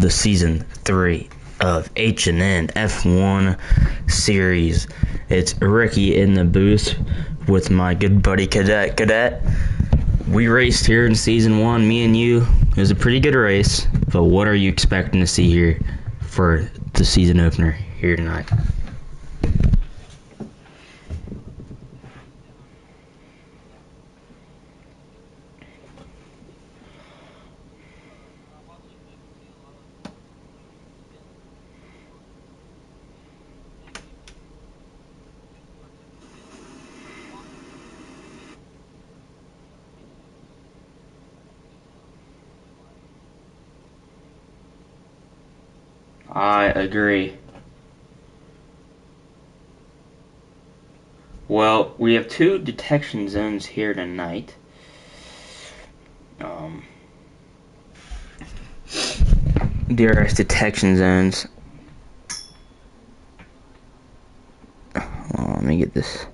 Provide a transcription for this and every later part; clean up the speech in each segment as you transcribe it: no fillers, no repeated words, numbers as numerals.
the season 3 of H&N F1 series. It's Ricky in the booth with my good buddy Cadet. We raced here in season 1, me and you. It was a pretty good race, but what are you expecting to see here for the season opener here tonight? I agree. Well, we have 2 detection zones here tonight. DRS detection zones. Let me get this.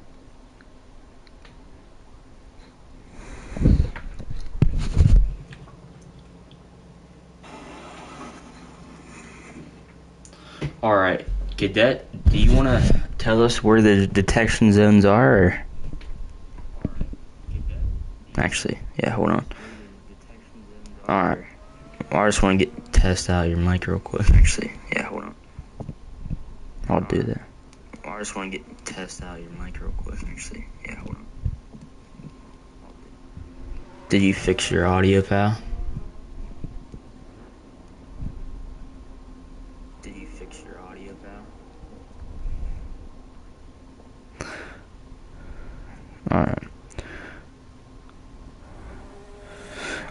Alright, Cadet, do you want to tell us where the detection zones are? Or? Actually, yeah, hold on. Alright, I just want to test out your mic real quick. Actually, yeah, hold on. I'll do that. I just want to test out your mic real quick. Actually, yeah, hold on. Did you fix your audio, pal?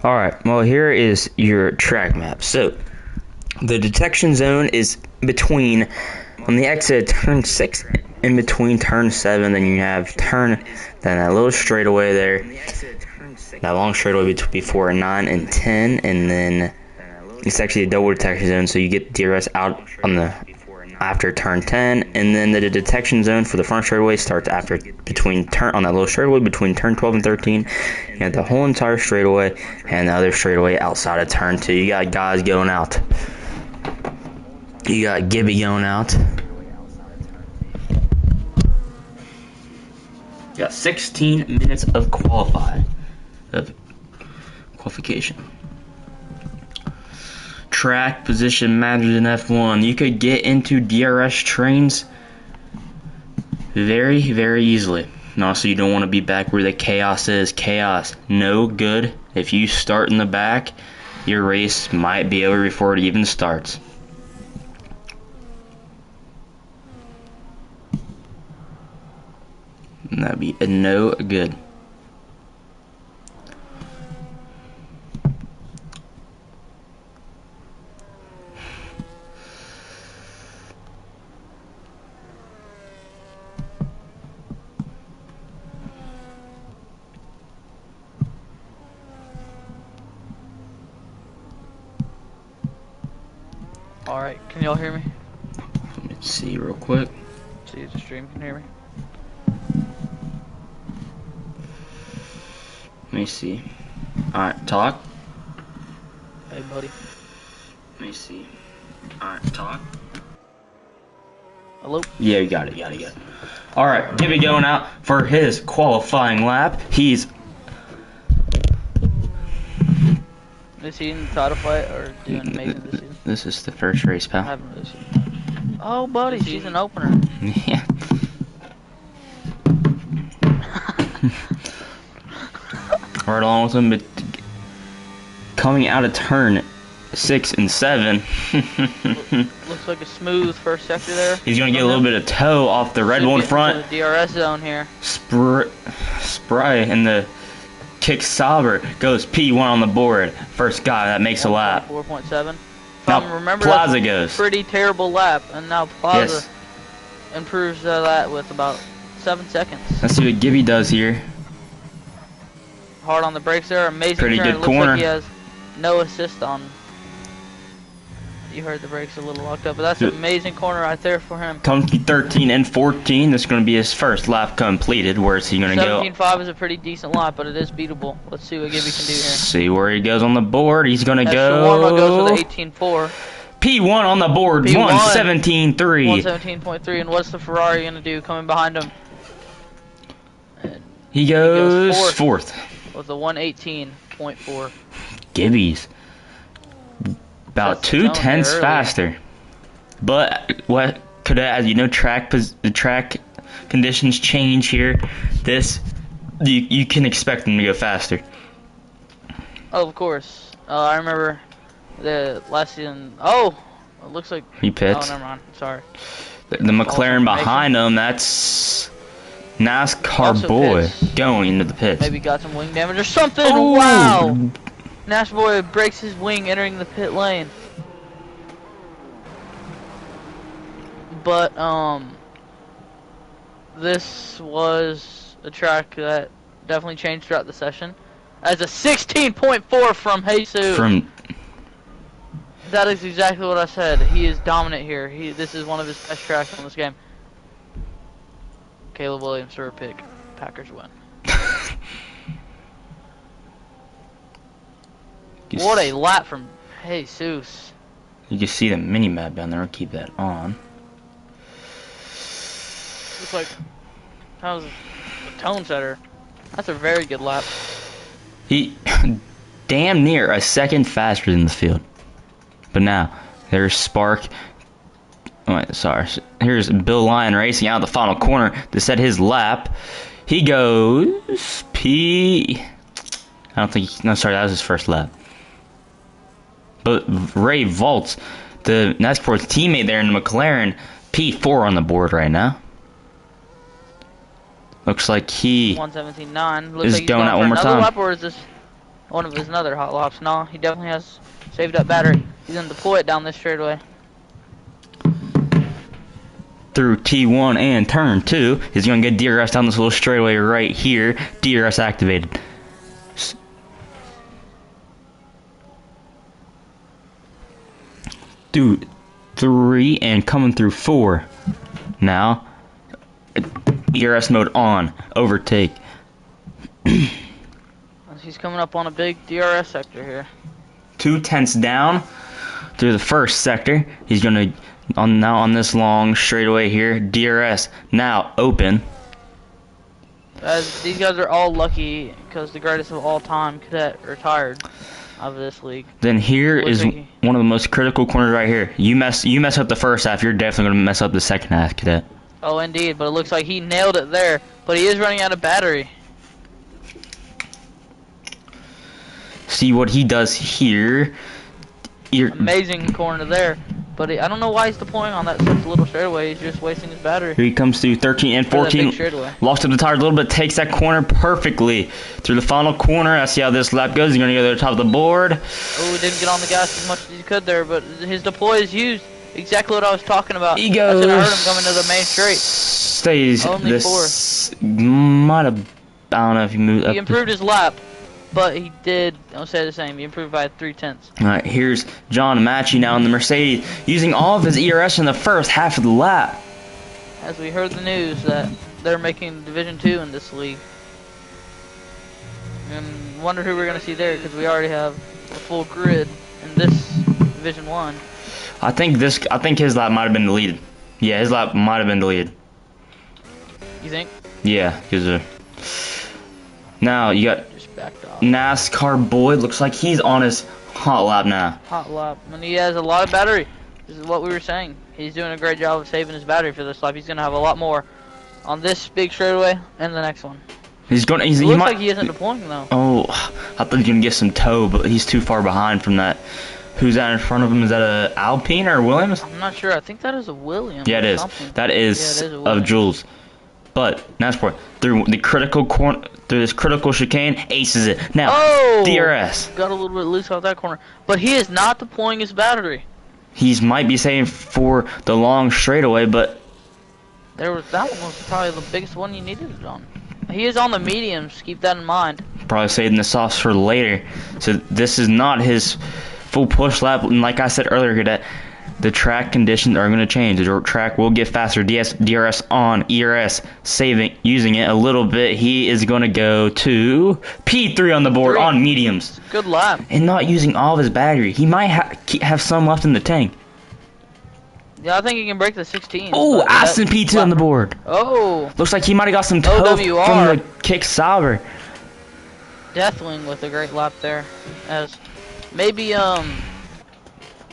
Alright, well here is your track map. So, the detection zone is between, on the exit turn 6, in between turn 7, then you have then that little straightaway there, that long straightaway before 9 and 10, and then it's actually a double detection zone, so you get DRS out on the after turn 10, and then the detection zone for the front straightaway starts on that little straightaway between turn 12 and 13. You have the whole entire straightaway and the other straightaway outside of turn 2. You got guys going out. You got Gibby going out. You got 16 minutes of qualification. Track position matters in F1. You could get into DRS trains very, very easily. And also, you don't want to be back where the chaos is. Chaos, no good. If you start in the back, your race might be over before it even starts. And that'd be no good. Alright, can y'all hear me? Let me see real quick. See if the stream can hear me. Let me see. Alright, talk. Hey, buddy. Let me see. Alright, talk. Hello? Yeah, you got it. Alright, Gibby going out for his qualifying lap. Is he in the title fight or doing amazing this season? This is the first race, pal. I haven't really seen that. Oh, buddy, she's an opener. Yeah. Right along with him, but coming out of turn 6 and 7. Looks like a smooth first sector there. He's going to get a little bit of toe off the Red Bull in front. The DRS zone here. Spray and the Kick Sauber goes P1 on the board. First guy that makes a lap. 4.7. Now Remember, Plaza goes. Pretty terrible lap, and now Plaza improves that with about 7 seconds. Let's see what Gibby does here. Hard on the brakes there, amazing Pretty turn. good Looks corner. like he has no assist on. You heard the brakes a little locked up, but that's an amazing corner right there for him. Comes to 13 and 14. This is going to be his first lap completed. Where is he going to go? 17.5 is a pretty decent lap, but it is beatable. Let's see what Gibby can do here. See where he goes on the board. He's going to go. Shawarma goes with 18.4. P1 on the board. P1. 117.3. 117.3. And what's the Ferrari gonna do coming behind him? He goes fourth. With a 118.4. Gibbies. About 2/10 faster. But what could have, the track conditions change here. You can expect them to go faster. Oh, of course. I remember the last season. Oh, it looks like he pits. Oh, never mind. Sorry. The McLaren behind him. That's NASCAR Also boy pits. going into the pits. Maybe got some wing damage or something. Ooh. Wow. NASCAR boy breaks his wing entering the pit lane. But this was a track that definitely changed throughout the session. As a 16.4 from Jesus. That is exactly what I said. He is dominant here. This is one of his best tracks on this game. Caleb Williams for a pick. Packers win. What a lap from Jesus. You can see the mini map down there. I'll keep that on. Looks like that was a tone setter. That's a very good lap. He damn near a second faster than the field. But now there's Spark. Oh, wait, sorry. Here's Bill Lyon racing out the final corner to set his lap. He goes P. I don't think. No, sorry, that was his first lap. But Ray Volts, the NASCAR's teammate there in the McLaren, P4 on the board right now. Looks like he 117.9. Looks is like he's going out for one more another time. lap, or is this one of his another hot laps? No, he definitely has saved up battery. He's gonna deploy it down this straightaway. Through T1 and turn 2. He's going to get DRS down this little straightaway right here. DRS activated. Through 3 and coming through 4. Now, DRS mode on. Overtake. He's coming up on a big DRS sector here. 2/10 down through the first sector. He's going to now on this long straightaway here. DRS now open. As these guys are all lucky because the greatest of all time cadet retired out of this league. Then here is one of the most critical corners right here. You mess up the first half, you're definitely gonna mess up the second half, cadet. Oh, indeed, but it looks like he nailed it there. But he is running out of battery. See what he does here. Amazing corner there. But I don't know why he's deploying on that such little straightaway. He's just wasting his battery. Here he comes through 13 and 14. Lost up the tire a little bit. Takes that corner perfectly. Through the final corner. I see how this lap goes. He's going to go to the top of the board. Oh, he didn't get on the gas as much as he could there. But his deploy is used. Exactly what I was talking about. He goes. That's when I heard him coming to the main straight. Stays. Only this might have. I don't know if he moved up. He improved his lap. But he did, I'll say the same, he improved by 3/10. Alright, here's John Matchey now in the Mercedes, using all of his ERS in the first half of the lap. As we heard the news that they're making Division 2 in this league. And wonder who we're going to see there, because we already have a full grid in this Division 1. I think his lap might have been deleted. Yeah, his lap might have been deleted. You think? Yeah, because now you got NASCAR boy. Looks like he's on his hot lap now. Hot lap. And he has a lot of battery. This is what we were saying. He's doing a great job of saving his battery for this lap. He's going to have a lot more on this big straightaway and the next one. He's going. It looks like he isn't deploying though. Oh, I thought he was going to get some tow, but he's too far behind from that. Who's that in front of him? Is that a Alpine or a Williams? I'm not sure. I think that is a Williams. Yeah, it is. Something. That is, yeah, it is of Jules. But NASCAR through the critical corner, through this critical chicane, aces it. Now, DRS. Got a little bit loose off that corner, but he is not deploying his battery. He might be saving for the long straightaway, but that one was probably the biggest one you needed it on. He is on the mediums. Keep that in mind. Probably saving the softs for later. So this is not his full push lap. And like I said earlier, Cadet, the track conditions are going to change. The track will get faster. DRS on, ERS saving, using it a little bit. He is going to go to P3 on the board on mediums. Good lap. And not using all of his battery. He might have some left in the tank. Yeah, I think he can break the 16. Oh, Aston P2 on the board. Oh, Looks like he might have got some toe OWR. from the kick Sauber. Deathwing with a great lap there. As maybe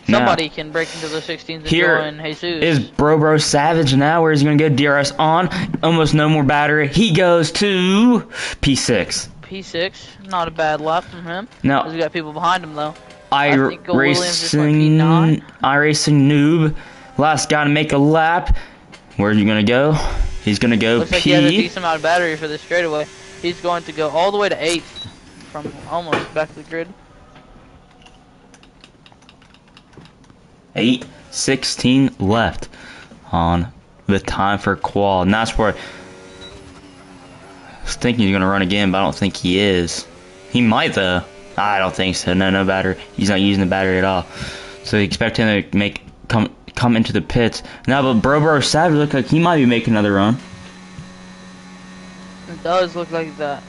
somebody can break into the 16s and Here join Jesus. Is Bro Savage now? Where he's going to go? DRS on. Almost no more battery. He goes to P6. P6, not a bad lap from him. Now, Because we got people behind him though. iRacing Noob. Last guy to make a lap. Where are you going to go? He's going to go Looks like he has a decent amount of battery for this straightaway. He's going to go all the way to 8th from almost back to the grid. 8:16 left on the time for qual. And that's where I was thinking he's going to run again, but I don't think he is. He might though. I don't think so. No battery. He's not using the battery at all. So you expect him to come into the pits. Now, but Bro Savage look like he might be making another run. It does look like that.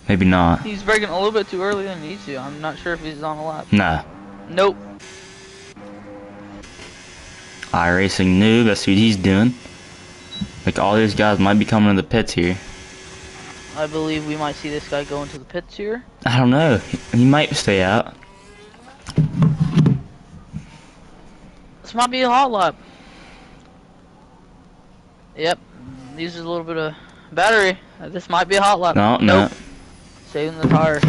Maybe not. He's breaking a little bit too early than he needs to. I'm not sure if he's on a lap. Nah. Nope. iRacing Noob, that's what he's doing. Like, all these guys might be coming to the pits here. I believe we might see this guy go into the pits here. I don't know. He might stay out. This might be a hot lap. Yep. Uses a little bit of battery. This might be a hot lap. No. Saving the tires.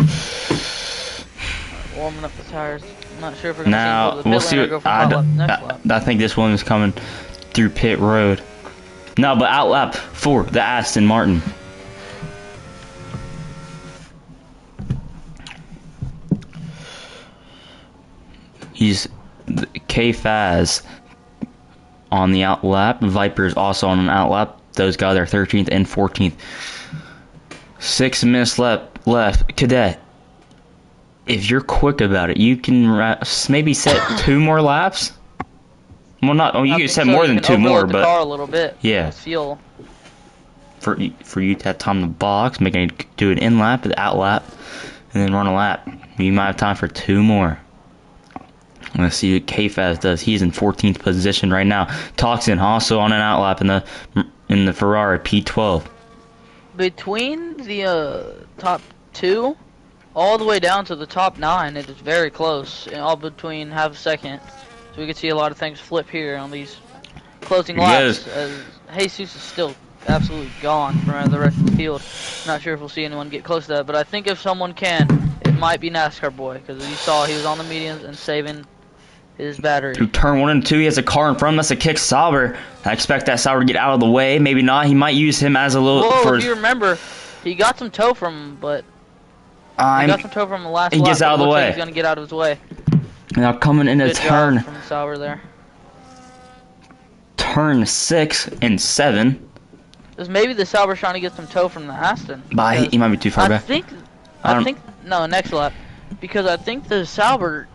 Warming up the tires. I'm not sure if we're going to see him go to the pit we'll lane see. or go for hot lap next lap. I think this one is coming through pit road. No, but out lap for the Aston Martin. He's K-Faz on the out lap. Viper's also on an out lap. Those guys are 13th and 14th. 6 minutes left. Cadet, if you're quick about it, you can maybe set 2 more laps. Well, not. Oh, you can set more than 2 more, but car a little bit. Yeah. Fuel. For you to have time to box, do an in lap, an out lap, and then run a lap. You might have time for 2 more. Let's see what K-Faz does. He's in 14th position right now. Toxin also on an out lap in the Ferrari P12. Between the top 2, all the way down to the top 9, it is very close. And all between half a second. So we can see a lot of things flip here on these closing laps. As Jesus is still absolutely gone from the rest of the field. Not sure if we'll see anyone get close to that, but I think if someone can, it might be NASCAR boy, because you saw he was on the mediums and saving his battery. Through turn 1 and 2, he has a car in front of him. That's a kick Sauber. I expect that Sauber to get out of the way. Maybe not. He might use him as a little. Whoa, if you remember, he got some tow from him, but he got some tow from the last lap. He gets out of the way. Like he's gonna get out of his way. Now coming into turn from Sauber there. Turn 6 and 7. Because maybe the Sauber's trying to get some tow from the Aston. But he might be too far back. I think no, next lap, because I think the Sauber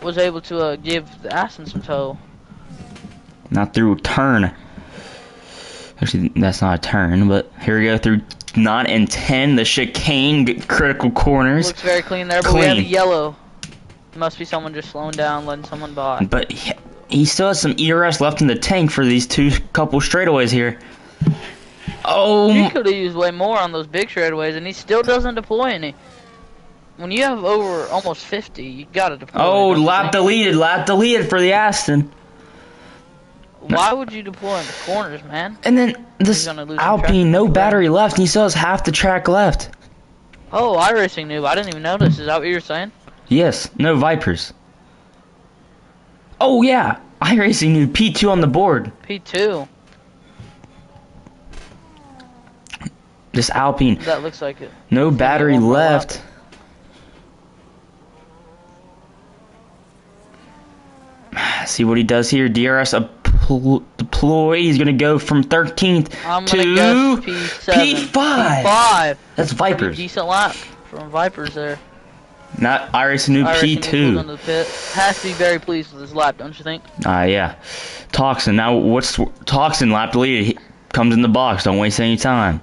was able to give the Aston some tow. Not through turn. Actually, that's not a turn, but here we go through 9 and 10. The chicane, critical corners. Looks very clean there, but we have a yellow. Must be someone just slowing down, letting someone by. But he still has some ERS left in the tank for these couple straightaways here. Oh, he could have used way more on those big straightaways, and he still doesn't deploy any. When you have over almost 50, you gotta deploy. Oh, lap deleted for the Aston. Why would you deploy in the corners, man? And then this Alpine, no battery left, and he still has half the track left. Oh, iRacing noob, I didn't even notice. Is that what you were saying? Yes, no Vipers. Oh yeah, iRacing noob, P2 on the board. P2. This Alpine. That looks like it. No battery left. See what he does here. DRS deploy. He's gonna go from 13th to P5. That's Vipers. Decent lap from Vipers there. Not iRacing noob, P2. Has to be very pleased with his lap, don't you think? Yeah. Toxin. Now what's Toxin lap deleted? He comes in the box. Don't waste any time.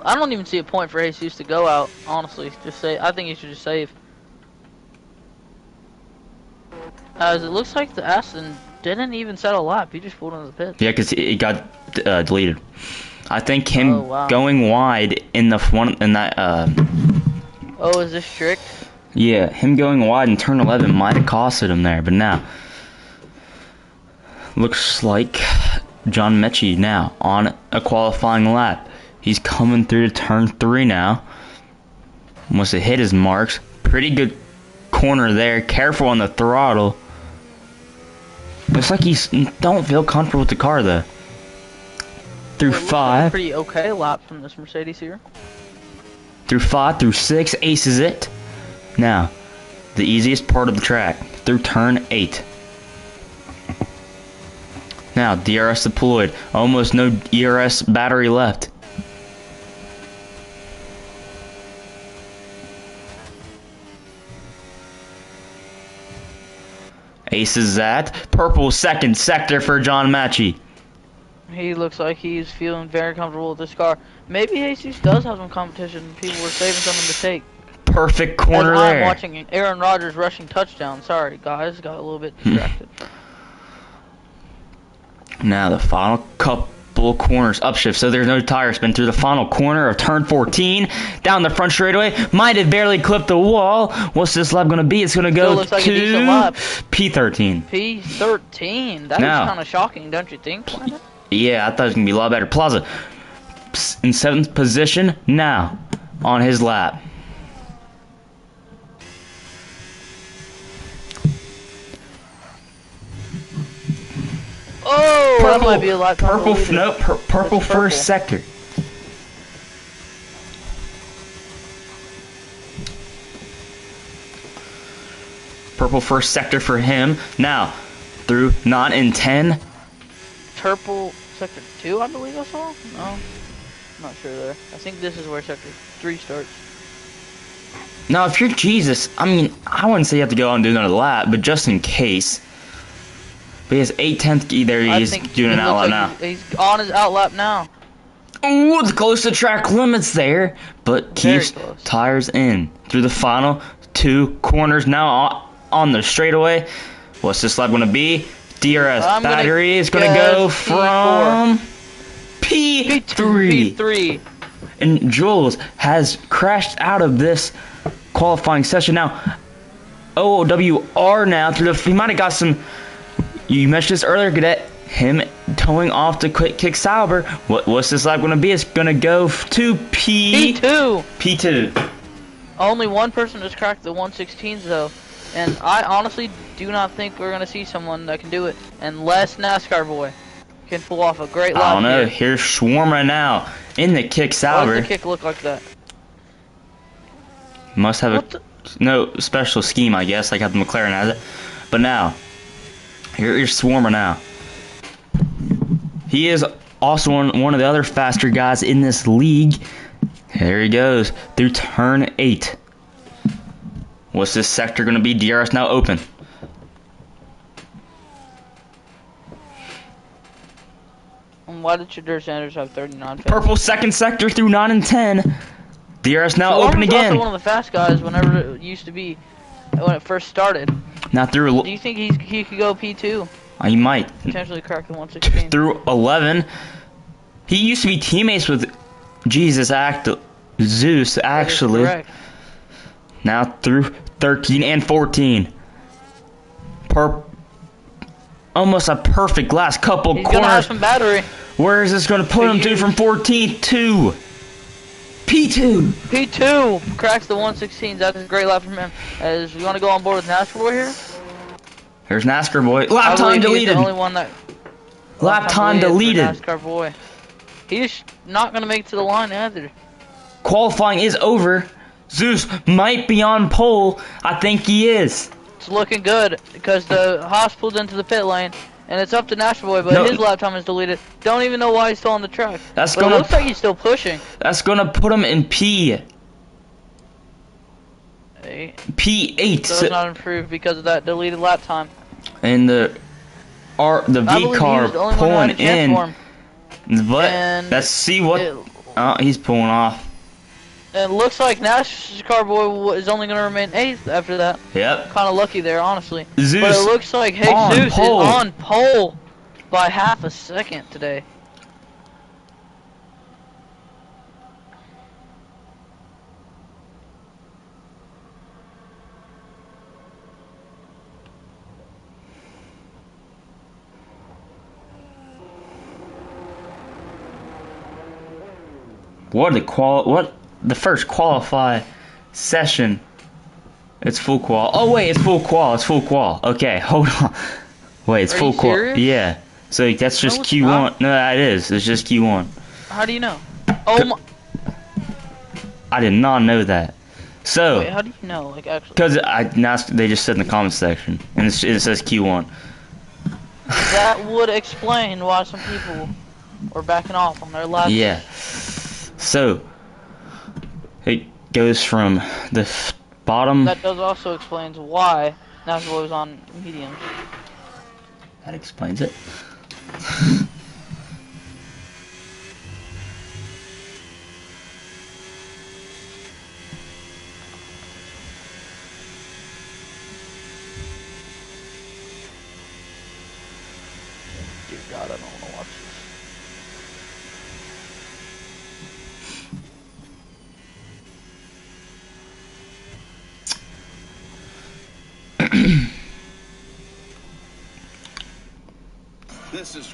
I don't even see a point for Jesus to go out. Honestly, just say. I think he should just save. As it looks like the Aston didn't even set a lap. He just pulled into the pit. Yeah, because it got deleted. I think him Oh, wow. going wide in the one in that Oh, is this strict? yeah, him going wide in turn 11 might have costed him there, but now looks like John Mechie now on a qualifying lap. He's coming through to turn 3 now. Must have hit his marks. Pretty good corner there. Careful on the throttle. Looks like he's don't feel comfortable with the car though. Through It looks like a 5. pretty okay lap from this Mercedes here. Through 5, through 6, aces it. Now, the easiest part of the track, through turn 8. Now, DRS deployed. Almost no ERS battery left. Aces that. Purple second sector for John Mechie. He looks like he's feeling very comfortable with this car. Maybe Jesus does have some competition. People were saving something to take. Perfect corner As I'm there. watching Aaron Rodgers rushing touchdown. Sorry, guys, got a little bit distracted. Now the final couple corners upshift, so there's no tire spin through the final corner of turn 14. Down the front straightaway, might have barely clipped the wall. What's this lap going to be? It's going to go Still looks like a decent to lap. P13. P13. That Now. is kind of shocking, don't you think? Yeah, I thought it was going to be a lot better. Plaza in 7th position now on his lap. Oh, that might be a lap time purple, deleted. no, purple That's first sector. Purple first sector for him. Now, through 9 and 10. Purple sector 2, I believe I saw? No, I'm not sure there. I think this is where sector 3 starts. Now, if you're Jesus, I mean, I wouldn't say you have to go out and do another lap, but just in case. But he has 8/10. There he I is think doing he an looks outlap like now. he's on his outlap now. Ooh, it's close to track limits there, but Very keeps close. tires in through the final 2 corners now on the straightaway. What's this lap going to be? DRS I'm gonna battery is going to guess go P4. from P3. P3. And Jules has crashed out of this qualifying session. Now, OWR now through the. He might have got some. You mentioned this earlier, Cadet. Him towing off the quick kick Sauber. What's this lap going to be? It's going to go to P2. P2. Only one person has cracked the 116s though, and I honestly do not think we're gonna see someone that can do it unless NASCAR boy can pull off a great lap. I don't know. here. Here's Schwarmer now in the kick Why Sauber. does the kick look like that? Must have What the? no special scheme, I guess, like how the McLaren has it. But now, here's Swarmer now. He is also one of the other faster guys in this league. There he goes through turn 8. What's this sector going to be? DRS now open. And why did Shadur Sanders have 39? Purple second sector through 9 and 10. DRS now Shadur open was again. Also one of the fast guys whenever it used to be when it first started. Now through Do you think he could go P2? he might Potentially crack the 116. through 11. He used to be teammates with Zeus That is actually. correct. Now through 13 and 14. Almost a perfect last couple He's gonna have corners. some battery. Where is this going to put him to from 14 to P2? P2 cracks the 116s. That's a great lap from him. As you want to go on board with NASCAR boy here? Here's NASCAR boy. I Lap time believe he's deleted. the only one that. Lap time for deleted. NASCAR boy. He's not gonna make it to the line either. Qualifying is over. Zeus might be on pole. I think he is. It's looking good because the Haas pulled into the pit lane, and it's up to NASCAR boy, but No. his lap time is deleted. Don't even know why he's still on the track. That's But gonna- it looks like he's still pushing. That's going to put him in He P8. does not improve because of that deleted lap time. And the I V believe he car was the only one who pulling had a chance for in. him. But And let's see what. it- Oh, he's pulling off. And it looks like NASCAR Boy is only going to remain 8th after that. Yep. Kind of lucky there, honestly. Zeus But it looks like on Jesus is pole. on pole by half a second today. What the first qualify session? It's full qual. Oh wait, it's full qual. It's full qual. Okay, hold on. Wait, it's Are full you qual. serious? Yeah. So that's just No, it's Q1. not. No, that is. It's just Q1. How do you know? Oh my. I did not know that. So, Wait, how do you know? Like, actually. because they just said in the comments section, and it says Q1. That would explain why some people were backing off on their laps. Yeah. So, it goes from the bottom. That does also explains why NASCAR was on medium. That explains it. Dear God, I don't want to watch this. This is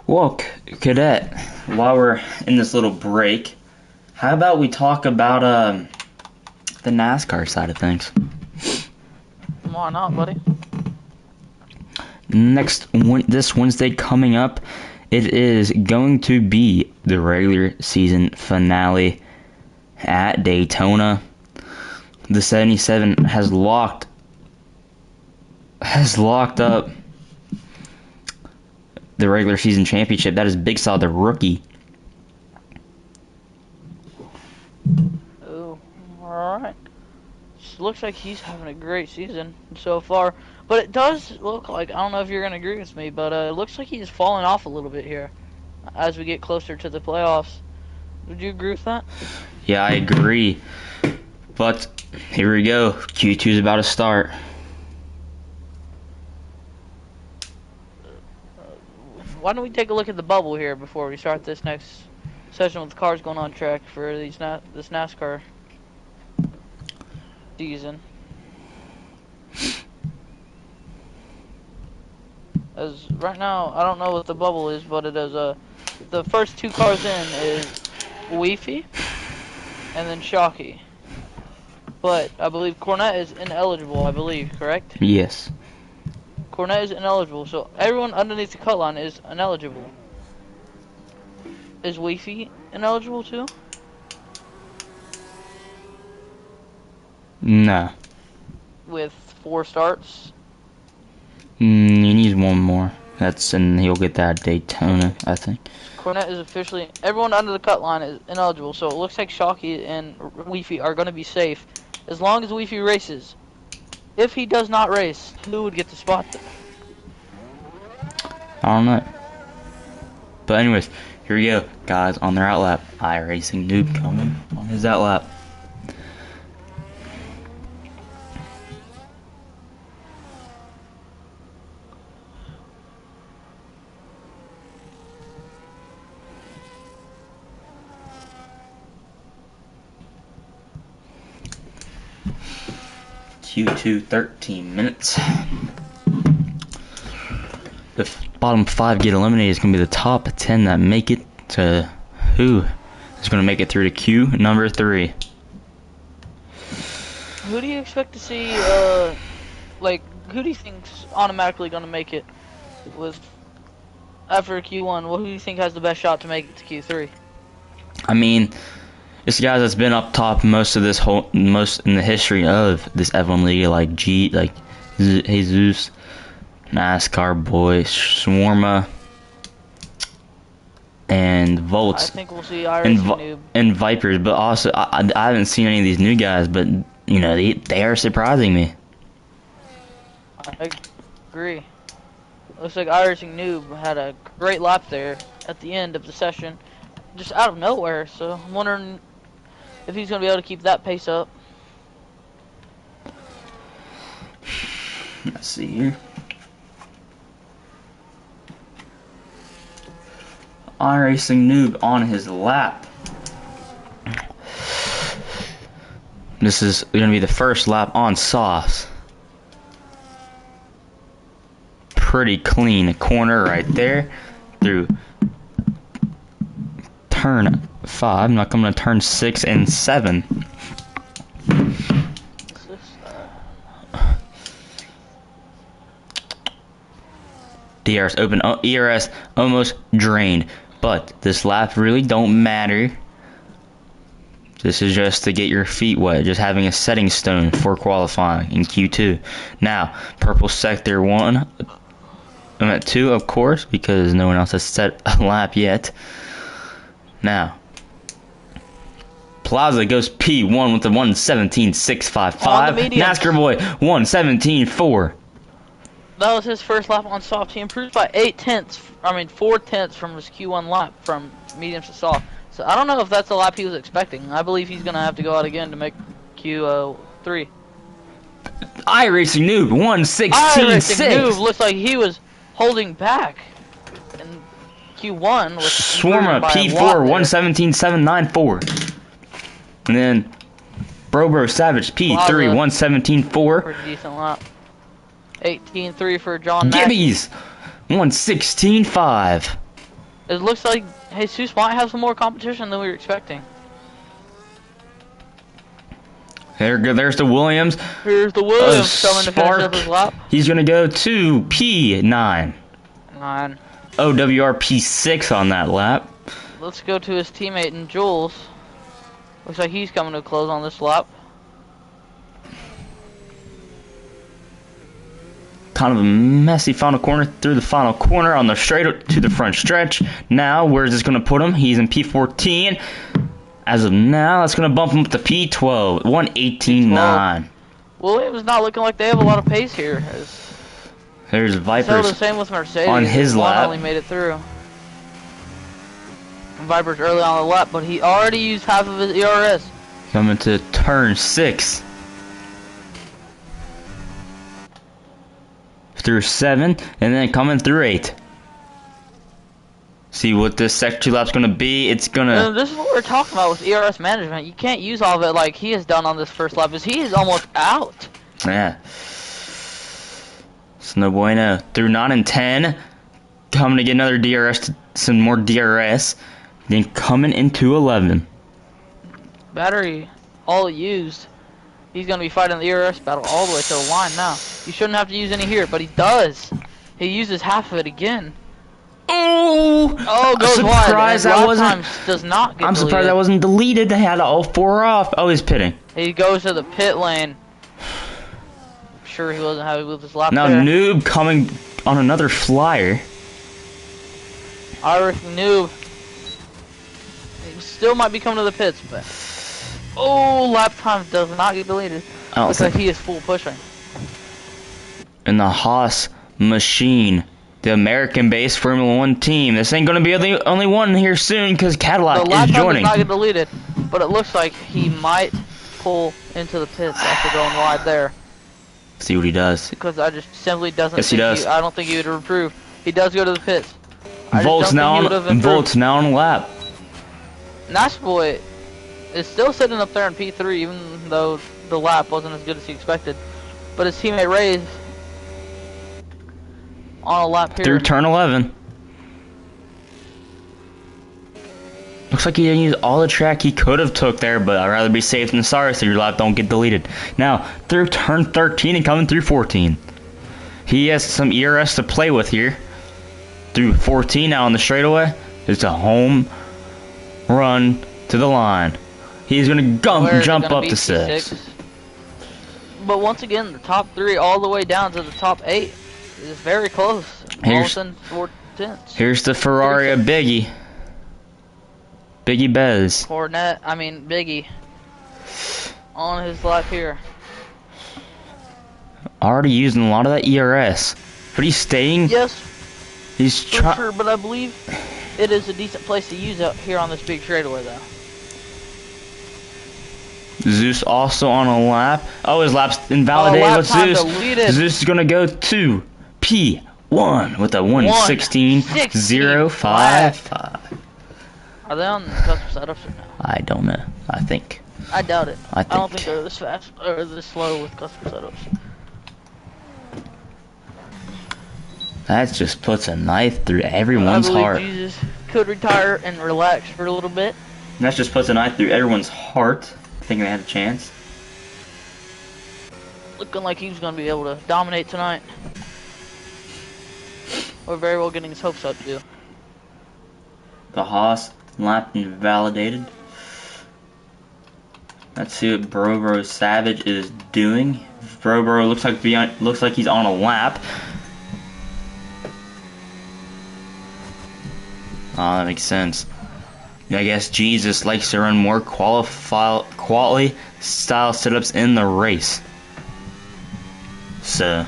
Well, Cadet, while we're in this little break, how about we talk about the NASCAR side of things? Why not, buddy? This Wednesday coming up, it is going to be the regular season finale at Daytona. The 77 has locked up the regular season championship. That is Big Saw, the rookie. Oh, alright. Looks like he's having a great season so far. But it does look like, I don't know if you're going to agree with me, but it looks like he's falling off a little bit here as we get closer to the playoffs. Would you agree with that? Yeah, I agree. But here we go. Q2 is about to start. Why don't we take a look at the bubble here before we start this next session with the cars going on track for this NASCAR season. As right now, I don't know what the bubble is, but it is the first 2 cars in is Weefy and then Shockey. But I believe Cornette is ineligible, I believe, correct? Yes. Cornette is ineligible, so everyone underneath the cut line is ineligible. Is Weefy ineligible too? No. With 4 starts? He needs one more. And he'll get that at Daytona, I think. Cornette is officially... Everyone under the cut line is ineligible, so it looks like Shockey and Weefy are going to be safe as long as Weefy races. If he does not race, who would get the spot there? I don't know. But anyways, here we go. Guys on their outlap. iRacing Noob coming on his outlap. Q2 13 minutes. The bottom 5 get eliminated. It's going to be the top 10 that make it to who is going to make it through to Q number 3. Who do you expect to see, like, who do you think's automatically going to make it with after Q1? Well, who do you think has the best shot to make it to Q3? I mean, it's guys that's been up top most in the history of this F1 League, like Jesus, NASCAR Boy, Swarma, and Volts. I think we'll see iRacing Noob. And Vipers, but also I haven't seen any of these new guys, but you know they are surprising me. I agree. Looks like iRacing Noob had a great lap there at the end of the session. just out of nowhere. So I'm wondering if he's gonna be able to keep that pace up. Let's see here. iRacing Noob on his lap. This is going to be the first lap on softs. Pretty clean corner right there through turn 5. Now coming to turn 6 and 7. DRS open, ERS almost drained, but this lap really don't matter. This is just to get your feet wet, just having a setting stone for qualifying in Q2. Now, purple sector 1, I'm at 2 of course, because no one else has set a lap yet. Now, Plaza goes P1 with the 1:17.655. NASCAR boy 1:17.4. That was his first lap on soft. He improved by 4 tenths from his Q1 lap from mediums to soft. So I don't know if that's the lap he was expecting. I believe he's gonna have to go out again to make Q3. iRacing Noob iRacing 1:16.6. Noob looks like he was holding back in Q1 with Swarma P4 1:17.794. And then Bro Savage P3 1:17.4. Pretty decent lap. 18.3 for John Mack. Gibbies 1:16.5. It looks like Jesus might have some more competition than we were expecting. There's the Williams. Here's the Williams coming to finish up his lap. He's gonna go to P9. 9. OWR P6 on that lap. Let's go to his teammate in Jules. Looks like he's coming to a close on this lap. Kind of a messy final corner through the final corner on the straight to the front stretch. Now, where is this going to put him? He's in P14. As of now, that's going to bump him up to P12. 1:18.9. Williams not looking like they have a lot of pace here. There's So Vipers the same with Mercedes. on his One lap. only made it through. Vipers early on the lap, but he already used half of his ERS. Coming to turn 6. Through 7, and then coming through 8. See what this sector 2 lap's gonna be. It's gonna. This is what we're talking about with ERS management. You can't use all of it like he has done on this first lap, because he is almost out. Yeah. It's no bueno. Through 9 and 10, coming to get another DRS, some more DRS. Then coming into 11. Battery all used. He's going to be fighting the ERS battle all the way to the line now. He shouldn't have to use any here, but he does. He uses half of it again. Oh! Goes wide. Surprised that wasn't. Does not get I'm deleted. surprised that wasn't deleted. They had all 4 off. Oh, he's pitting. He goes to the pit lane. I'm sure he wasn't happy with his lap Now there. Noob coming on another flyer. Irish Noob. He still might be coming to the pits, but... lap time does not get deleted. I don't Looks like think. he is full pushing. In the Haas machine, the American-based Formula 1 team. This ain't gonna be the only one here soon because The Cadillac lap is time joining. does not get deleted, but it looks like he might pull into the pits after going wide there. See what he does. Because I just simply doesn't Yes, he think does. I don't think he would improve. He does go to the pits. I just Volt's don't now think he would have on. improved. Volt's now on lap. Nash Boy is still sitting up there in P3, even though the lap wasn't as good as he expected. But his teammate Ray is on a lap here. Through turn 11. Looks like he didn't use all the track he could have took there, but I'd rather be safe than sorry so your lap don't get deleted. Now, through turn 13 and coming through 14. He has some ERS to play with here. Through 14 now on the straightaway. It's a home run to the line. He's going to Where is it jump gonna up be? to 6. P6? But once again, the top 3 all the way down to the top 8 is very close. All within 4 tenths. Here's the Ferrari of Biggie. Biggie Bez. Biggie on his lap here. Already using a lot of that ERS. But he's staying. Yes, He's for trying. sure, but I believe It is a decent place to use out here on this big straightaway, though. Zeus also on a lap. Oh, his lap's invalidated. lap What's time Zeus? deleted. Zeus is gonna go to P1 with a 1:16.055. Are they on custom setups or no? I don't know. I think. I doubt it. I don't think. think they're this fast or this slow with custom setups. That just puts a knife through everyone's I believe heart. Jesus could retire and relax for a little bit. That just puts a knife through everyone's heart, thinking they had a chance. Looking like he was going to be able to dominate tonight. Or very well getting his hopes up, too. The Haas lap invalidated. Let's see what Bro Savage is doing. Bro looks like he's on a lap. Oh, that makes sense. I guess Jesus likes to run more quality style setups in the race. So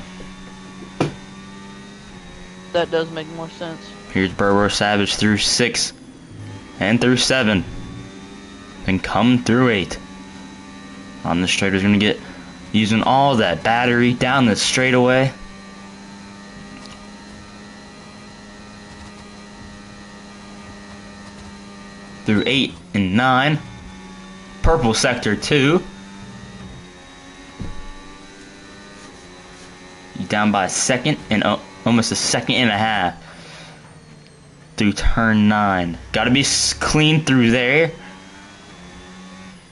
that does make more sense. Here's Bro Savage through 6 and through 7. Then come through 8. On the straight is gonna get using all that battery down the straightaway. Through 8 and 9. Purple sector 2. Down by a second and almost a second and a half. Through turn 9. Gotta be clean through there.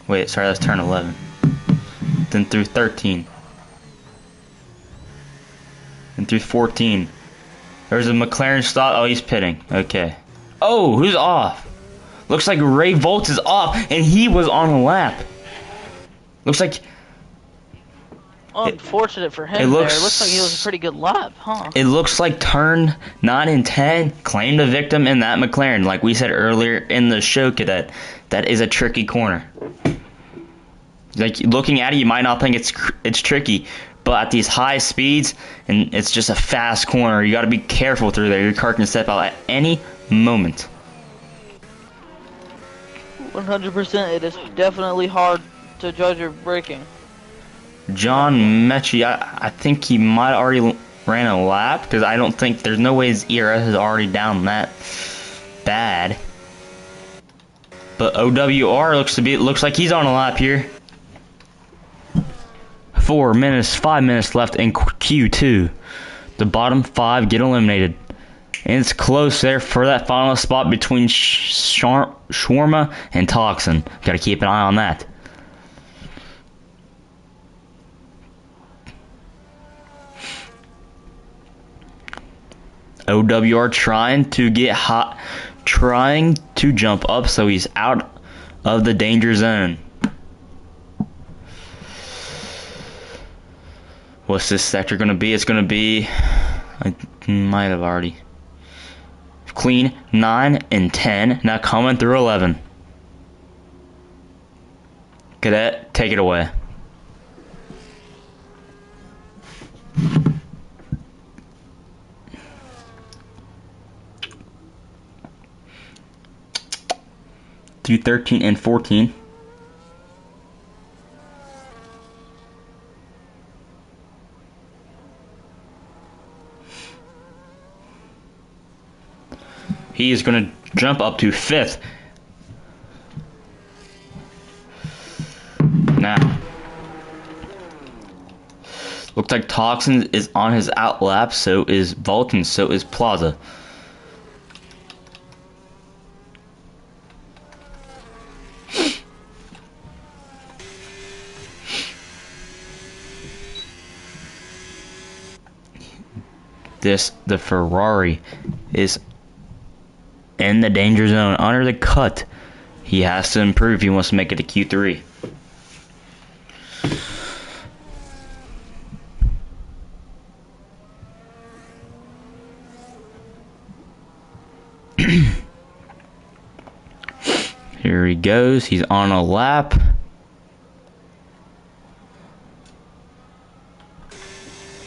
Wait, sorry, that's turn 11. Then through 13. And through 14. There's a McLaren stop. Oh, he's pitting. Okay. Oh, who's off? Looks like Ray Volts is off, and he was on a lap. Looks like... Unfortunate for him there. It looks like he was a pretty good lap, huh? It looks like turn 9 and 10 claimed a victim in that McLaren. Like we said earlier in the show, Cadet, that is a tricky corner. Like, looking at it, you might not think it's tricky, but at these high speeds, and it's just a fast corner, you got to be careful through there. Your car can step out at any moment. 100%. It is definitely hard to judge your braking. John Mechie, I think he might already ran a lap, because I don't think there's no way his ERS is already down that bad. But OWR looks like he's on a lap here. 5 minutes left in Q2. The bottom 5 get eliminated. And it's close there for that final spot between Shawarma and Toxin. Gotta keep an eye on that. OWR trying to get hot, trying to jump up so he's out of the danger zone. What's this sector going to be? It's going to be, I might have already, clean 9 and 10, now coming through 11. Cadet, take it away. Through 13 and 14. He is going to jump up to 5th. Now, looks like Toxin is on his out lap, so is Vulcan, so is Plaza. The Ferrari is in the danger zone, under the cut. He has to improve if he wants to make it to Q3. Here he goes. He's on a lap.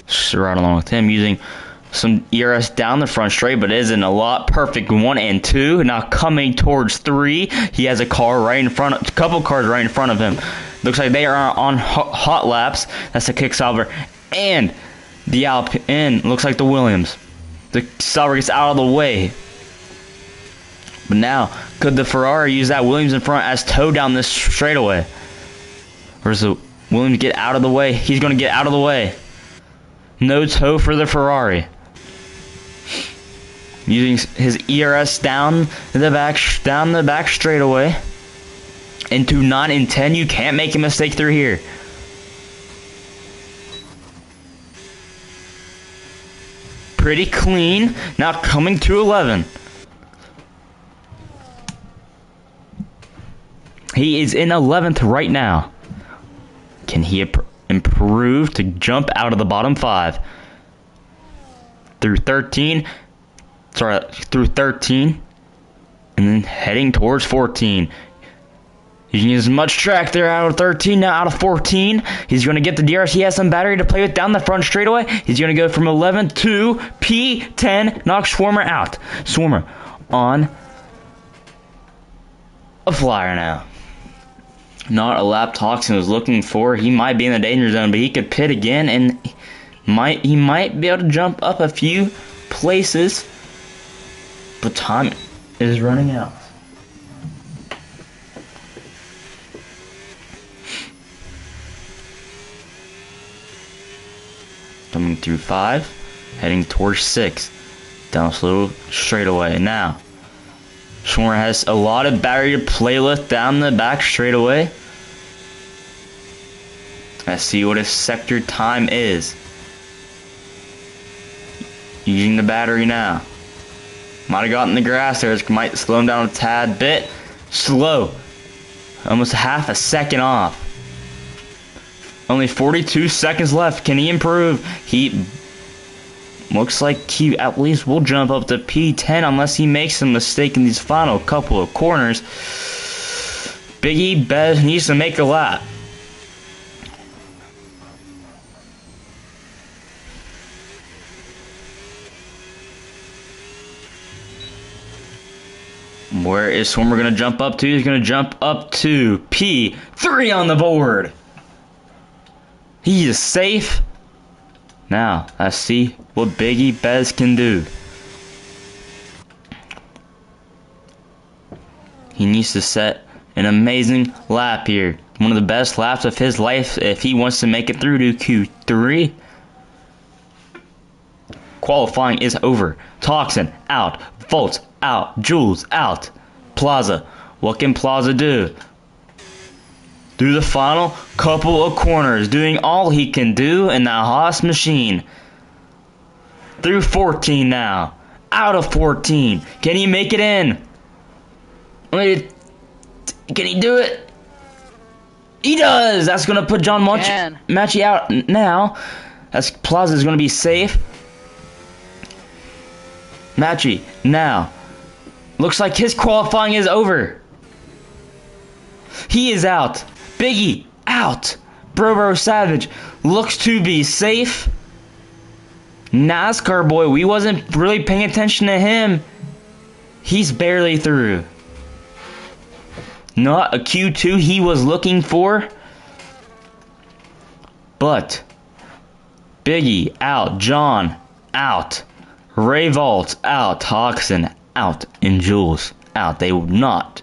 Just right along with him, using some ERS down the front straight, but isn't a lot. Perfect 1 and 2. Now coming towards 3, he has a car right in front, a couple cars right in front of him. Looks like they are on hot laps. That's the kick salver, and the Alpine. Looks like the Williams. The salver gets out of the way. But now, could the Ferrari use that Williams in front as tow down this straightaway? Or does the Williams get out of the way? He's going to get out of the way. No tow for the Ferrari. Using his ERS down the back straightaway. Into 9 and 10, you can't make a mistake through here. Pretty clean. Now coming to 11. He is in 11th right now. Can he improve to jump out of the bottom 5? Through 13. Through 13. And then heading towards 14. Using as much track there out of 13, now out of 14. He's going to get the DRS. He has some battery to play with down the front straightaway. He's going to go from 11 to P10. Knocks Swarmer out. Swarmer on a flyer now. Not a lap Toxin was looking for. He might be in the danger zone, but he could pit again, and he might be able to jump up a few places. But time is running out. Coming through 5, heading towards 6. Down slow straightaway. Now, Swarmer has a lot of battery to play with down the back straightaway. Let's see what his sector time is. Using the battery now. Might have gotten the grass there. Might slow him down a tad bit. Slow. Almost half a second off. Only 42 seconds left. Can he improve? He looks like he at least will jump up to P10 unless he makes a mistake in these final couple of corners. Biggie Bez needs to make a lap. Where is Swarmer going to jump up to? He's going to jump up to P3 on the board. He is safe. Now, let's see what Biggie Bez can do. He needs to set an amazing lap here. One of the best laps of his life if he wants to make it through to Q3. Qualifying is over. Toxin out. Volts out. Jules out. Plaza. What can Plaza do? Through the final couple of corners, doing all he can do in that Haas machine. Through 14 now. Out of 14. Can he make it in? Can he do it? He does! That's going to put John Matchy out now. That's Plaza's going to be safe. Matchy now. Looks like his qualifying is over. He is out. Biggie out. Bro Savage looks to be safe. NASCAR boy, we wasn't really paying attention to him. He's barely through. Not a Q2 he was looking for. But Biggie out. John out. Ray Vault out. Toxin out. And Jules out. They will not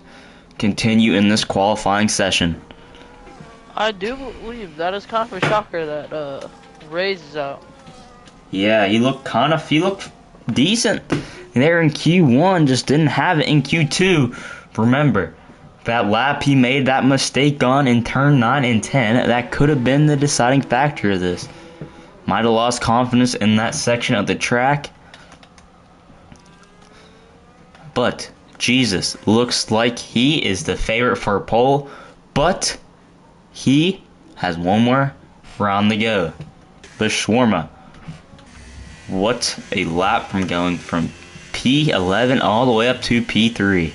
continue in this qualifying session. I do believe that is kind of a shocker that Ray's is out. Yeah, he looked decent there in Q1, just didn't have it in Q2. Remember, that lap he made that mistake on in turn 9 and 10, that could have been the deciding factor of this. Might have lost confidence in that section of the track. But Jesus looks like he is the favorite for pole, but he has one more round to go. But Shawarma, what a lap from going from P11 all the way up to P3.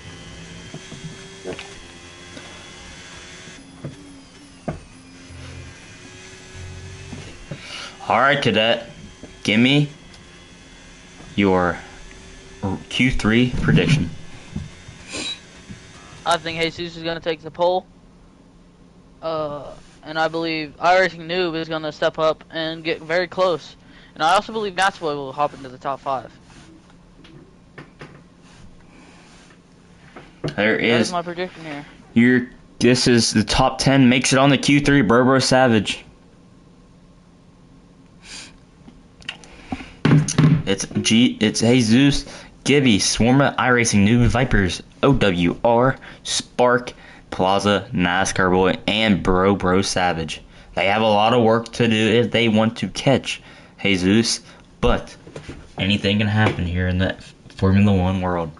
Alright, Cadet, give me your Q3 prediction. I think Jesus is gonna take the pole. And I believe iRacing Noob is gonna step up and get very close. And I also believe Natsboy will hop into the top 5. There That is is my prediction here. this is the top 10 makes it on the Q3. Burbo Savage. It's Jesus, Gibby, Swarma, iRacing Noob, Vipers, OWR, Spark, Plaza, NASCAR Boy, and Bro Savage. They have a lot of work to do if they want to catch Jesus, but anything can happen here in the Formula One world.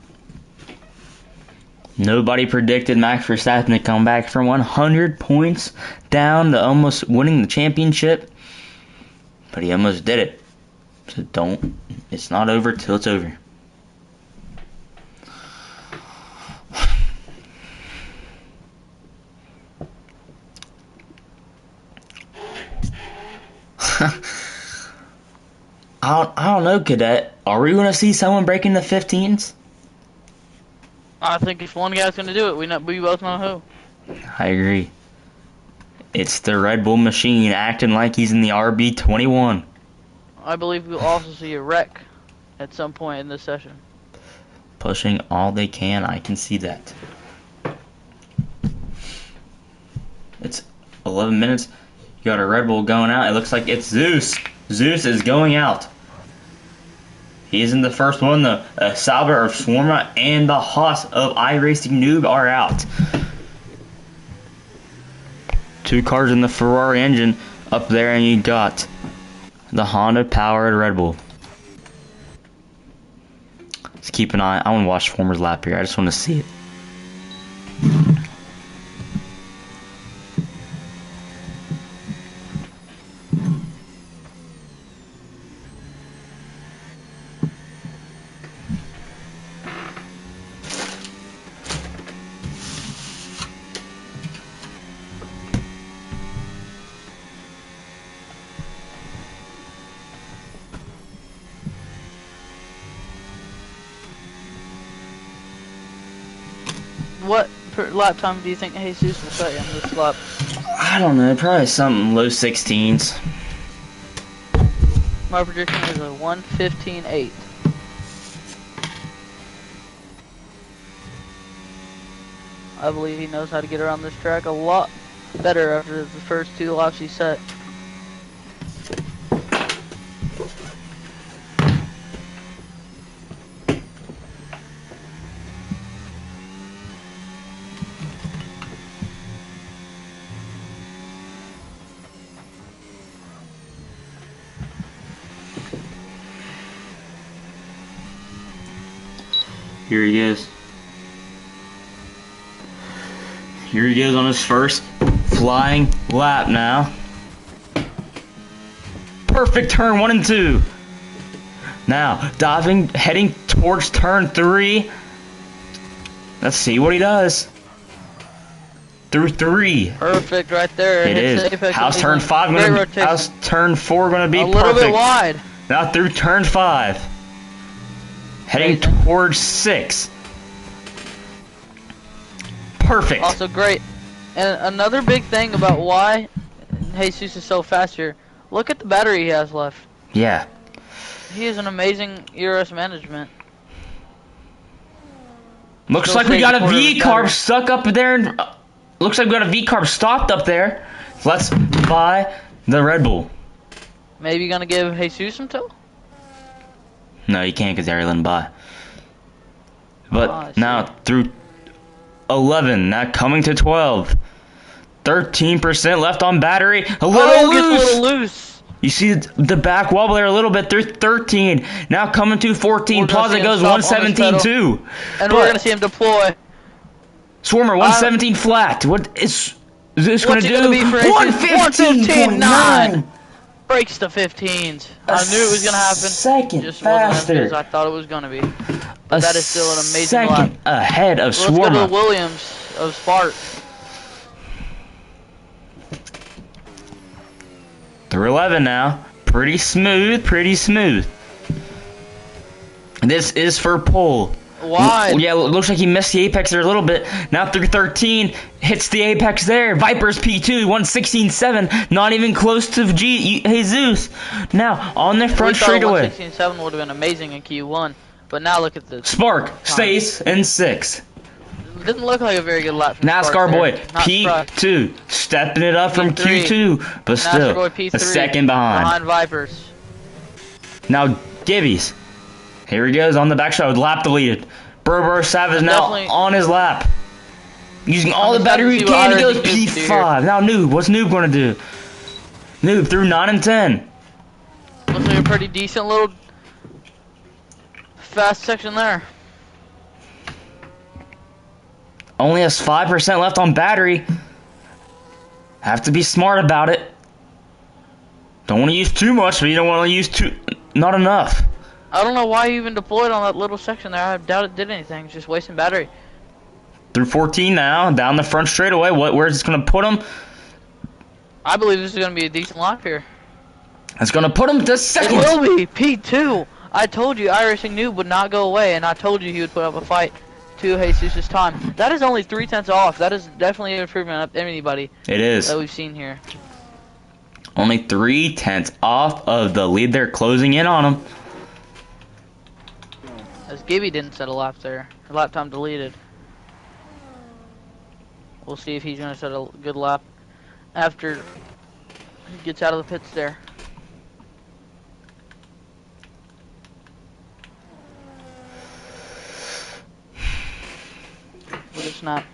Nobody predicted Max Verstappen to come back from 100 points down to almost winning the championship, but he almost did it. So it's not over till it's over. I don't know, Cadet. Are we going to see someone breaking the 15s? I think if one guy's gonna do it, we both know who. I agree. It's the Red Bull machine acting like he's in the RB21. I believe we'll also see a wreck at some point in this session. Pushing all they can, I can see that. It's 11 minutes. You got a Red Bull going out. It looks like it's Zeus. Zeus is going out. He is in the first one. The Sauber of Swarma and the Haas of iRacing Noob are out. 2 cars in the Ferrari engine up there, and you got the Honda powered Red Bull. Let's keep an eye. I want to watch Swarmer's lap here. I just want to see it. What lap time do you think Jesus will say on this lap? I don't know. Probably something low 16s. My prediction is a 1:15.8. I believe he knows how to get around this track a lot better after the first 2 laps he set. Here he is. Here he goes on his first flying lap now. Perfect turn 1 and 2. Now, diving, heading towards turn 3. Let's see what he does. Through 3. Perfect right there. It is. How's turn 5 gonna be? How's turn 4 gonna be? A little bit wide. Now through turn 5. Heading towards 6. Perfect. Also great. And another big thing about why Jesus is so fast here, look at the battery he has left. Yeah. He is an amazing ERS management. Looks like we got a V-carb stuck up there. And, looks like we got a V-carb stopped up there. Let's buy the Red Bull. Maybe gonna give Jesus some tow? No, you can't because they already let him buy. But now through 11, now coming to 12. 13% left on battery. A little loose. You see the back wobble there a little bit through 13. Now coming to 14. Plaza goes 117.2. And we're going to see him deploy. Swarmer, 117 flat. What is this going to do? 115.9. Breaks the 15s. I knew it was going to happen. Second just faster. Wasn't as I thought it was going to be. But that is still an amazing lap. Second ahead of Swarmer. Let's go to Williams of Spark. Through 11 now. Pretty smooth, pretty smooth. This is for pole. Why? Yeah, it looks like he missed the apex there a little bit. Now through 13, hits the apex there. Vipers P2, 116.7, not even close to Jesus. Now, on the front straightaway. 116.7 would have been amazing in Q1, but now look at this. Spark stays in 6. Didn't look like a very good lap from Spark NASCAR there. boy, Not P2, stepping it up from P3. Q2, but NASCAR still, boy P3 a second behind. Vipers. Now, Gibbies. Here he goes on the back side with lap deleted. Burr Savage now Definitely- on his lap. Using all the I'm battery he excited to can, see he what goes RZ Noob can do P5. Now Noob, what's Noob going to do? Noob through 9 and 10. Looks like a pretty decent little fast section there. Only has 5% left on battery. Have to be smart about it. Don't want to use too much, but you don't want to use not enough. I don't know why you even deployed on that little section there. I doubt it did anything. It's just wasting battery. Through 14 now, down the front straightaway. Where's this going to put him? I believe this is going to be a decent lap here. It's going to put him to It second. will be P2. I told you iRacing Noob would not go away, and I told you he would put up a fight to Jesus' time. That is only 3/10 off. That is definitely an improvement of anybody It is. that we've seen here. Only 3/10 off of the lead they're closing in on him. As Gibby didn't set a lap there. Her lap time deleted. We'll see if he's going to set a good lap after he gets out of the pits there. But it's not.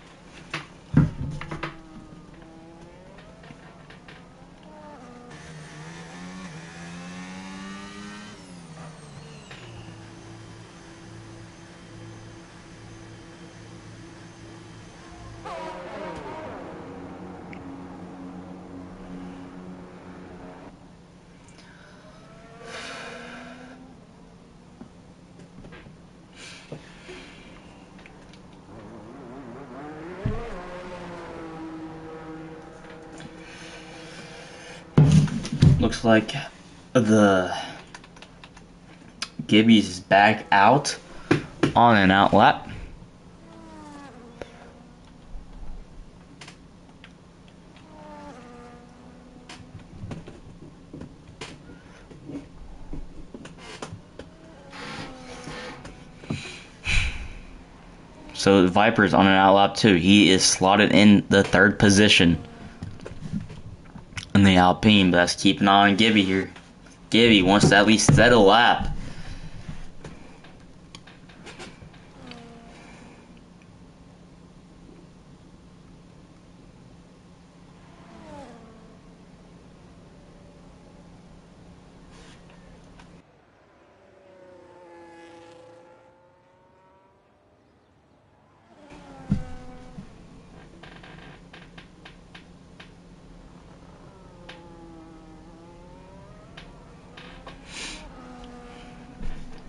Looks like the Gibby's is back out on an out lap. So Viper's on an out lap too. He is slotted in the 3rd position in the Alpine, but let's keep an eye on Gibby here. Gibby wants to at least set a lap.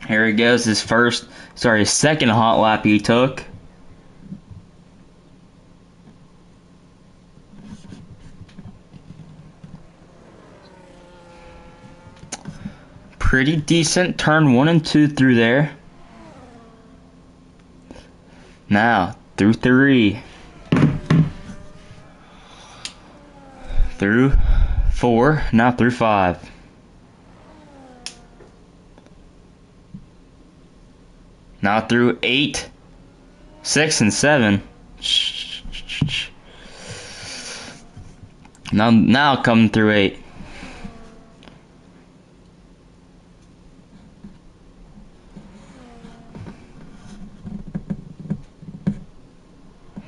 Here he goes, his second hot lap he took. Pretty decent turn 1 and 2 through there. Now, through 3. Through 4, now through 5. Now through 8, 6, and 7. Now coming through 8.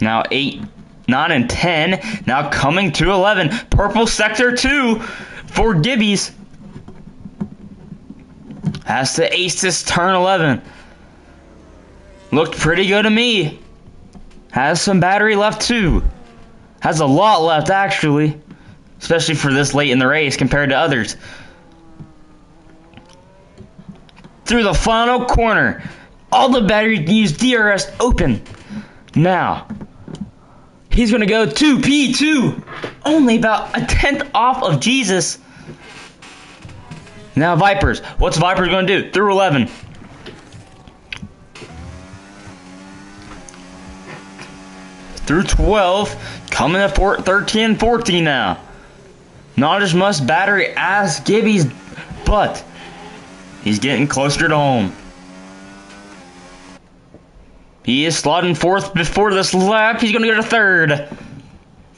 Now 8, 9, and 10. Now coming to 11. Purple sector 2 for Gibbies. Has to ace this turn 11. Looked pretty good to me. Has some battery left too. Has a lot left actually. Especially for this late in the race compared to others. Through the final corner. All the battery use DRS open. Now. He's going to go to P2. Only about a 10th off of Jesus. Now Vipers. What's Vipers going to do? Through 11. through 12, coming to 13 and 14 now. Not as much battery as Gibby's, but he's getting closer to home. He is slotting fourth before this lap. He's going to go to third.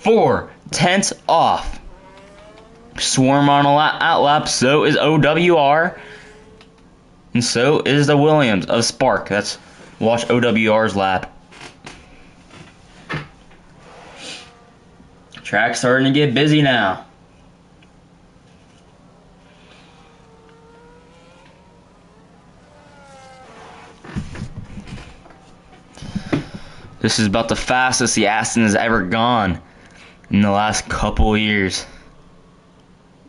4/10 off. Swarm on a outlap, so is OWR. And so is the Williams of Spark. Let's watch OWR's lap. Track's starting to get busy now. This is about the fastest the Aston has ever gone in the last couple of years.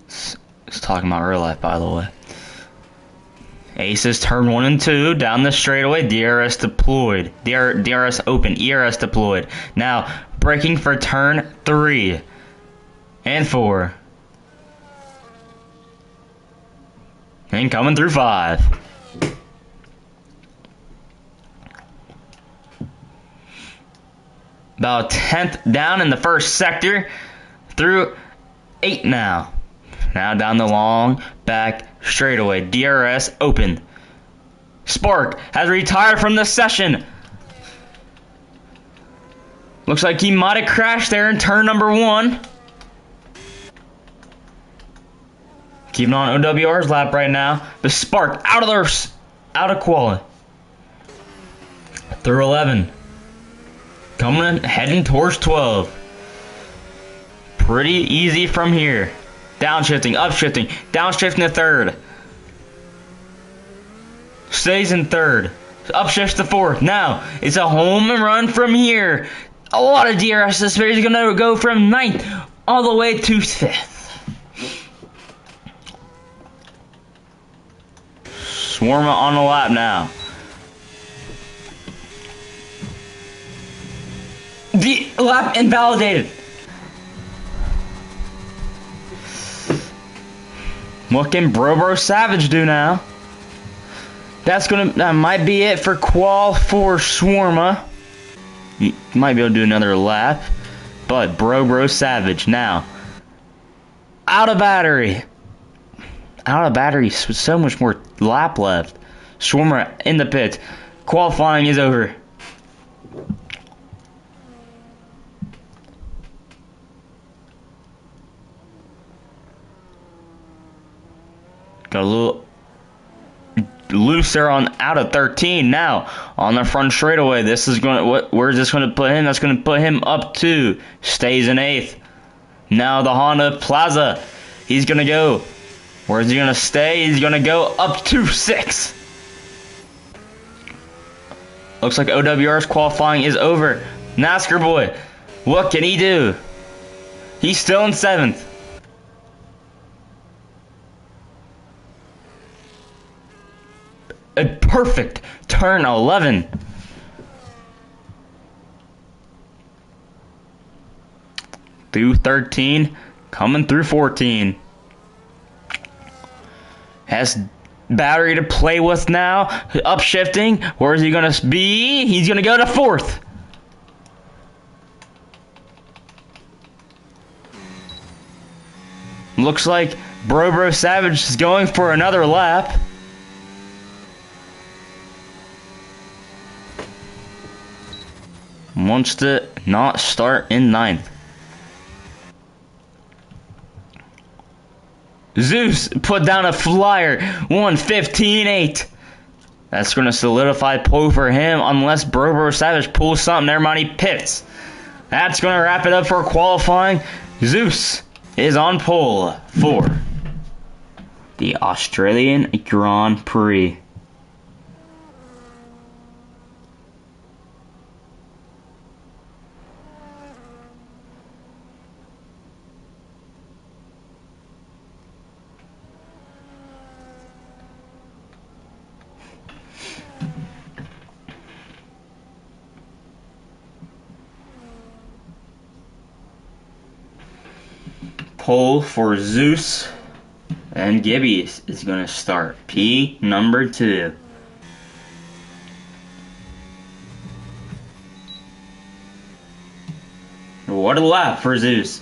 It's talking about real life, by the way. Aces turn 1 and 2 down the straightaway. DRS deployed. DRS open. ERS deployed. Now braking for turn 3 and 4. And coming through 5. About 10th down in the first sector. Through 8 now. Now down the long back straightaway. DRS open. Spark has retired from the session. Looks like he might have crashed there in turn number 1. Keeping on OWR's lap right now. The Spark out of quali. Through 11. Heading towards 12. Pretty easy from here. Downshifting, upshifting, downshifting to third. Stays in third. Upshifts to fourth. Now, it's a home run from here. A lot of DRS this is going to go from 9th all the way to 5th. Swarma on the lap now. The lap invalidated. What can Bro Savage do now? That might be it for qual for Swarma. You might be able to do another lap. But Bro Savage now. Out of battery. Out of battery. So much more lap left. Swarma in the pits. Qualifying is over. Got a little loose there on out of 13 now on the front straightaway. This is going to where's this going to put him? That's going to put him up to stays in 8th. Now the Honda Plaza. He's going to go. Where's he going to stay? He's going to go up to 6. Looks like OWR's qualifying is over. NASCAR boy, what can he do? He's still in 7th. A perfect turn 11. Through 13, coming through 14. Has battery to play with now. Upshifting. Where is he going to be? He's going to go to 4th. Looks like Bro Savage is going for another lap. Wants to not start in 9th. Zeus put down a flyer. 1:15.8. That's going to solidify pole for him unless Bro Savage pulls something. Never mind, he pits. That's going to wrap it up for qualifying. Zeus is on pole for the Australian Grand Prix. Pole for Zeus and Gibby is going to start. P number 2. What a lap for Zeus.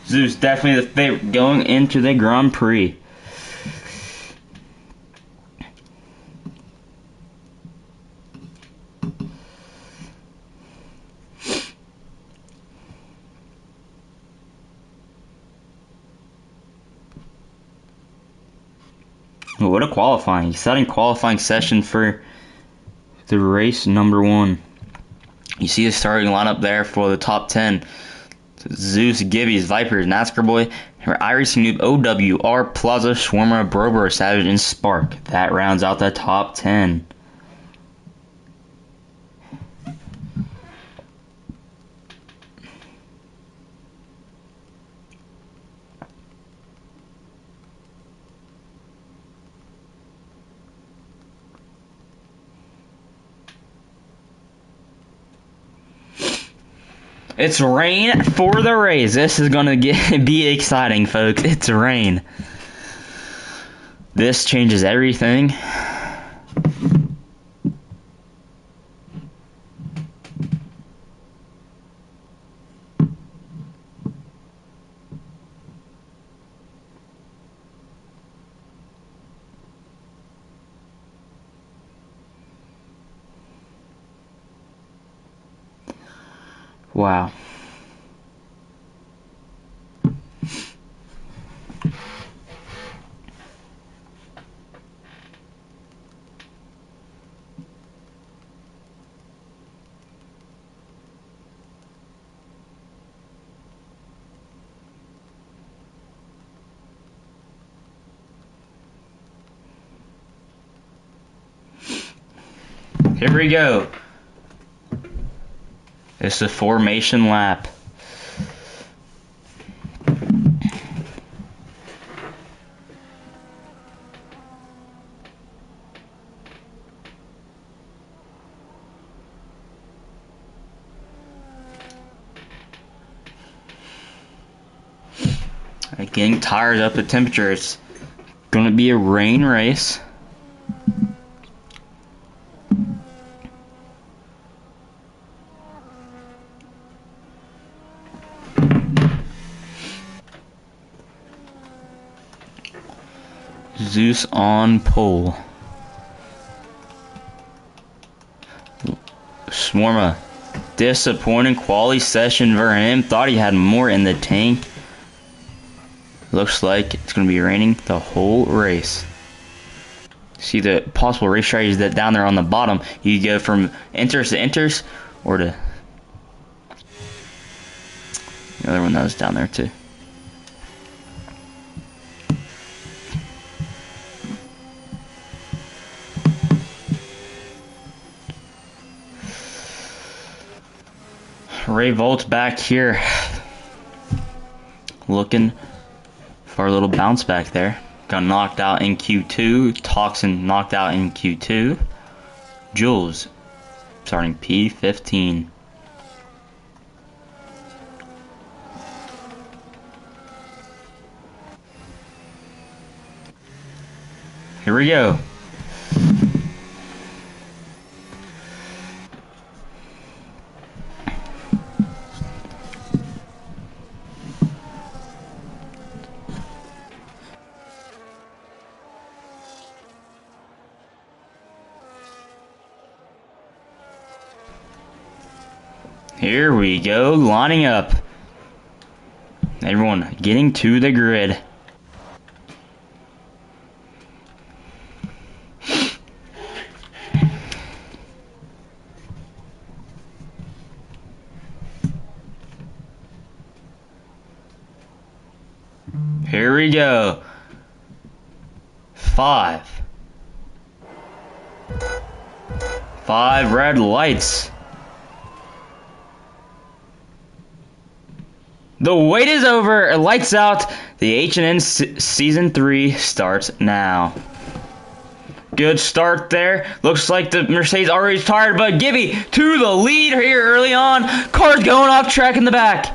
Zeus definitely the favorite going into the Grand Prix. What a qualifying, exciting qualifying session for the race number 1. You see the starting lineup there for the top 10. Zeus, Gibbies, Vipers, NASCAR Boy, iRacing Noob, OWR, Plaza, Schwarmer, Brober, Savage, and Spark. That rounds out the top 10. It's rain for the race. This is gonna be exciting, folks. It's rain. This changes everything. Wow. Here we go. It's a formation lap. Getting tired up the temperature. It's gonna be a rain race. Zeus on pole. Swarma. Disappointing quality session for him. Thought he had more in the tank. Looks like it's going to be raining the whole race. See the possible race strategies that down there on the bottom. You go from enters to enters or to the other one that was down there too. Ray Volt's back here, looking for a little bounce back there. Got knocked out in Q2. Toxin knocked out in Q2. Jules starting P15. Here we go. Here we go, lining up. Everyone getting to the grid. Here we go. 5 red lights. The wait is over. Lights out. The H&N Season 3 starts now. Good start there. Looks like the Mercedes already tired, but Gibby to the lead here early on. Cars going off track in the back.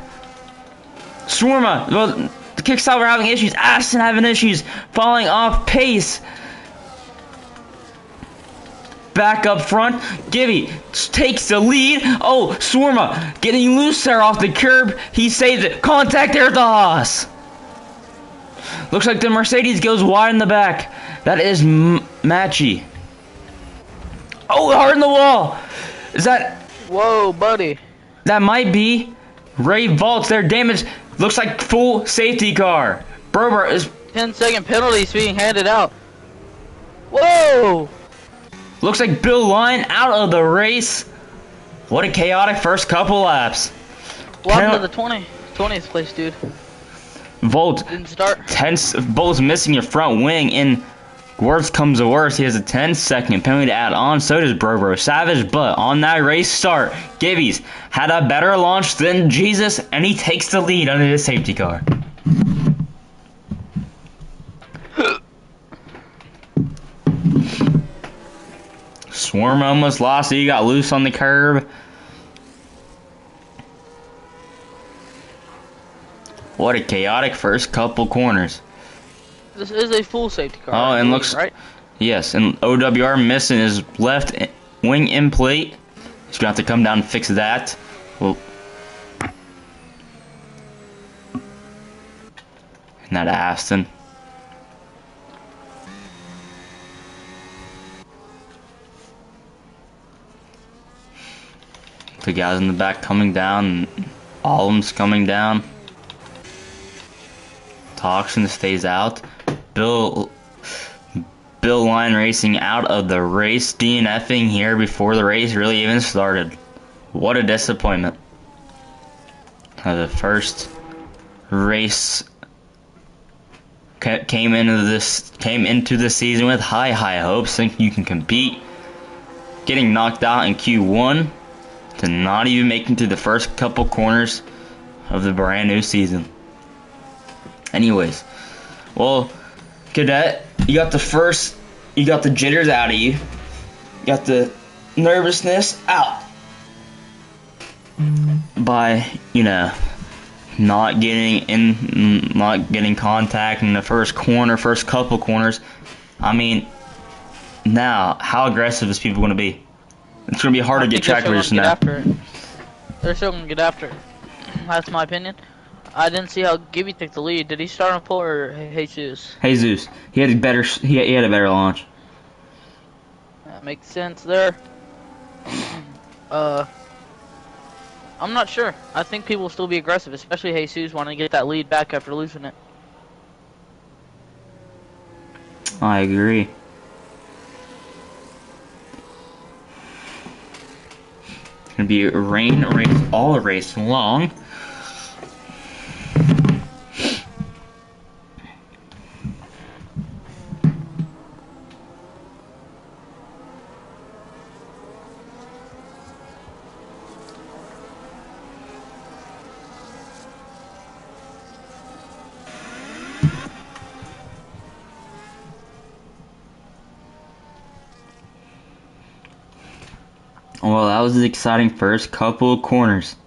Swarma, well, the kickstop are having issues. Aston having issues. Falling off pace. back up front. Gibby takes the lead. Oh, Swarma getting loose there off the curb. He saves it. Contact there at the Haas. Looks like the Mercedes goes wide in the back. That is Matchy. Oh, hard in the wall. Is that... Whoa, buddy. That might be Ray Volts there. Damage. Looks like full safety car. Brober is... 10-second penalties being handed out. Whoa! Looks like Bill Line out of the race. What a chaotic first couple laps. Welcome to the 20th place, dude. Volt Didn't start. Bolt's missing your front wing, and worst comes to worst, he has a 10-second penalty to add on. So does Brobo Savage, but on that race start, Gibby's had a better launch than Jesus, and he takes the lead under his safety car. Swarm almost lost it. He got loose on the curb. What a chaotic first couple corners. This is a full safety car. Oh, and looks right. Yes, and OWR missing his left wing end plate. He's gonna have to come down and fix that. Well, and that Aston. The guys in the back coming down, and all of them's coming down. Toxin stays out. Bill Line Racing out of the race, DNFing here before the race really even started. What a disappointment. The first race came into the season with high hopes, think you can compete. Getting knocked out in Q1 to not even making to the first couple corners of the brand new season. Anyways, well, Cadet, you got the jitters out of you. You got the nervousness out by, not getting contact in the first couple corners. I mean, now, how aggressive is people going to be? It's going to be hard to get track position now. They're still going to get after it. That's my opinion. I didn't see how Gibby took the lead. Did he start on pole or Jesus? Jesus. He had a better launch. That makes sense there. I'm not sure. I think people will still be aggressive, especially Jesus wanting to get that lead back after losing it. I agree. It's going to be a rain race all race long. Well, that was an exciting first couple of corners.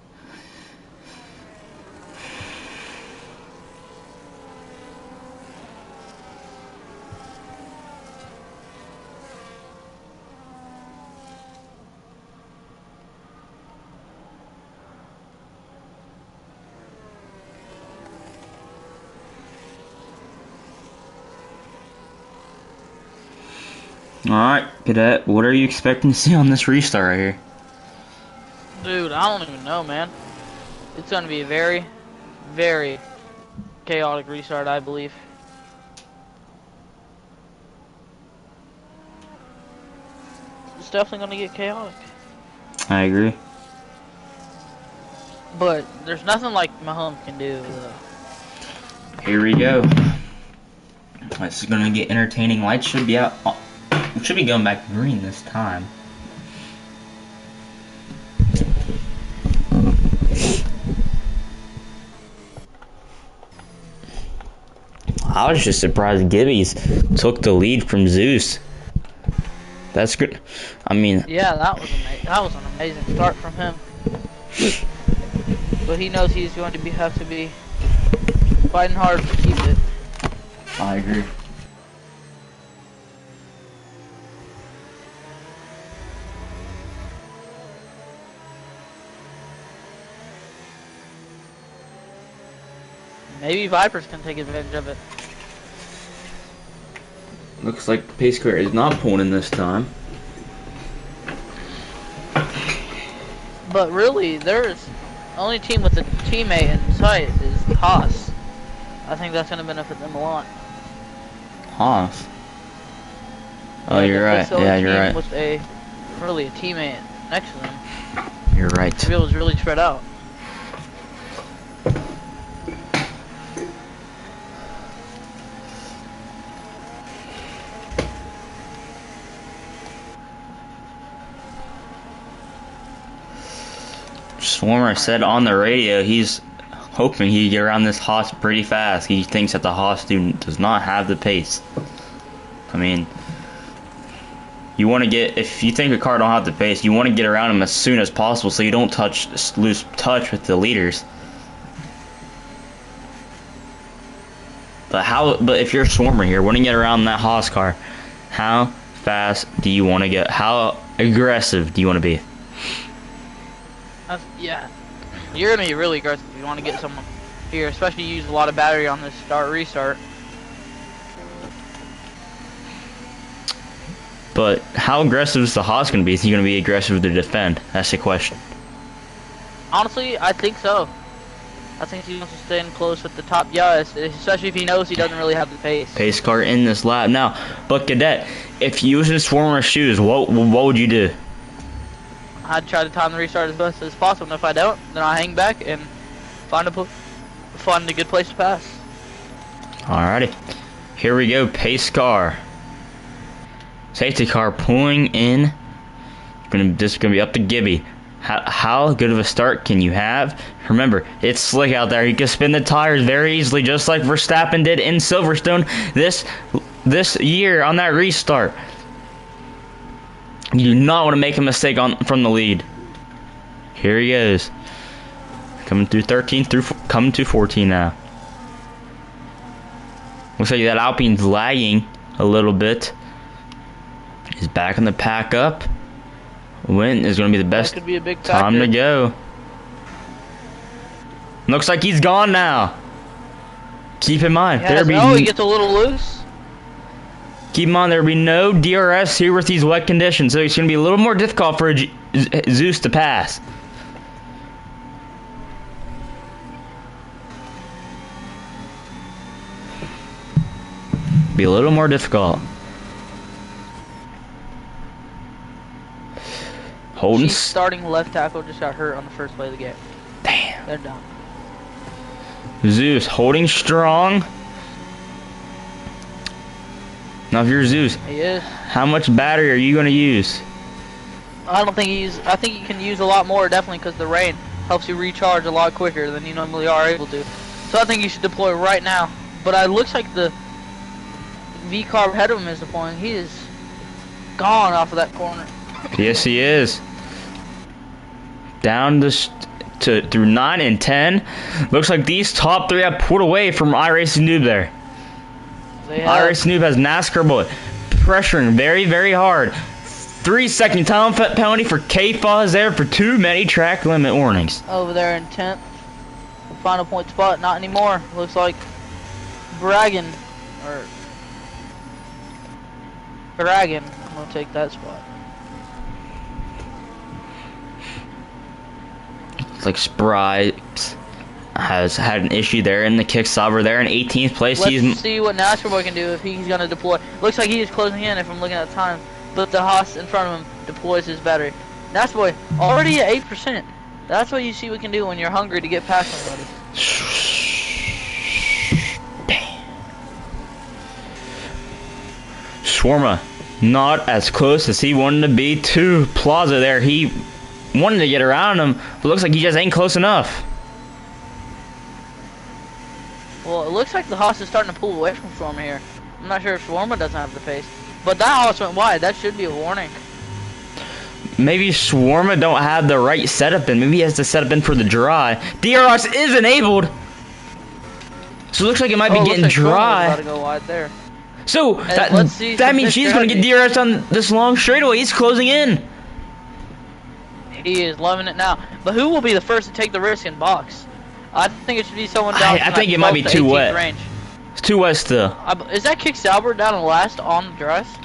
Alright, Cadet, what are you expecting to see on this restart right here? Dude, I don't even know, man. It's going to be a very, very chaotic restart, I believe. It's definitely going to get chaotic. I agree. But there's nothing like Mahomes can do. Here we go. This is going to get entertaining. Lights should be out. We should be going back green this time. I was just surprised Gibby's took the lead from Zeus. That's good. I mean, yeah, that was an amazing start from him. But he knows he's going to have to be fighting hard to keep it. I agree. Maybe Vipers can take advantage of it. Looks like Pace Car is not pulling in this time. But really, there's only team with a teammate in sight is Haas. I think that's going to benefit them a lot. Haas. Oh, you're right. Yeah, you're right. With really a teammate next to them. You're right. The field is really spread out. Swarmer said on the radio he's hoping he can get around this Haas pretty fast. He thinks that the Haas student does not have the pace. I mean, you want to get, if you think a car don't have the pace, you want to get around him as soon as possible so you don't lose touch with the leaders. But if you're a Swarmer here, want to get around that Haas car, how fast do you want to get? How aggressive do you want to be? Yeah, you're gonna be really aggressive if you want to get someone here, especially use a lot of battery on this restart. But how aggressive is the Haas gonna be? Is he gonna be aggressive to defend? That's the question. Honestly, I think so. I think he wants to stay in close with the top guys, especially if he knows he doesn't really have the pace. Pace car in this lap now. But Cadet, if you was in Swarmer's shoes, what would you do? I'd try to time the restart as best as possible, and if I don't, then I hang back and find a good place to pass. Alrighty, here we go. Pace car, safety car pulling in. This is gonna be up to Gibby. How good of a start can you have? Remember, it's slick out there. You can spin the tires very easily, just like Verstappen did in Silverstone this year on that restart. You do not want to make a mistake from the lead. Here he goes. Coming through 13, coming to 14 now. Looks like that Alpine's lagging a little bit. He's back on the pack up. Win is going to be the best could be a big time to go. Looks like he's gone now. Keep in mind, he gets a little loose. Keep in mind, there will be no DRS here with these wet conditions, so it's going to be a little more difficult for Zeus to pass. Be a little more difficult. Holden. Starting left tackle just got hurt on the first play of the game. Damn. They're done. Zeus holding strong. Now, if you're Zeus, he is. How much battery are you going to use? I don't think I think you can use a lot more, definitely, because the rain helps you recharge a lot quicker than you normally are able to. So I think you should deploy right now. But it looks like the V-car ahead of him is deploying. He is gone off of that corner. Yes, he is. Down through 9 and 10. Looks like these top three have pulled away from iRacing Noob there. iRacing Noob has NASCAR Bullet pressuring very, very hard. 3-second time penalty for K-Fuzz there for too many track limit warnings. Over there in 10th. Final point spot, not anymore. Looks like Dragon. I'm going to take that spot. It's like Sprite has had an issue there in the kickstopper there in 18th place. Let's see what NASCAR Boy can do if he's going to deploy. Looks like he is closing in if I'm looking at the time. But the Haas in front of him deploys his battery. NASCAR Boy already at 8%. That's what you see we can do when you're hungry to get past somebody. Swarma not as close as he wanted to be to Plaza there. He wanted to get around him, but looks like he just ain't close enough. Well, it looks like the Haas is starting to pull away from Swarma here. I'm not sure if Swarma doesn't have the pace. But that Haas went wide. That should be a warning. Maybe Swarma don't have the right setup in. Maybe he has to set up in for the dry. DRS is enabled. So it looks like it might be getting like dry. About to go wide there. So that means he's going to get DRS on this long straightaway. He's closing in. He is loving it now. But who will be the first to take the risk in box? I think it should be someone down. I think it might be 12 to too 18 wet. Range. It's too wet still. Is that Kick Sauber down in last on the dress?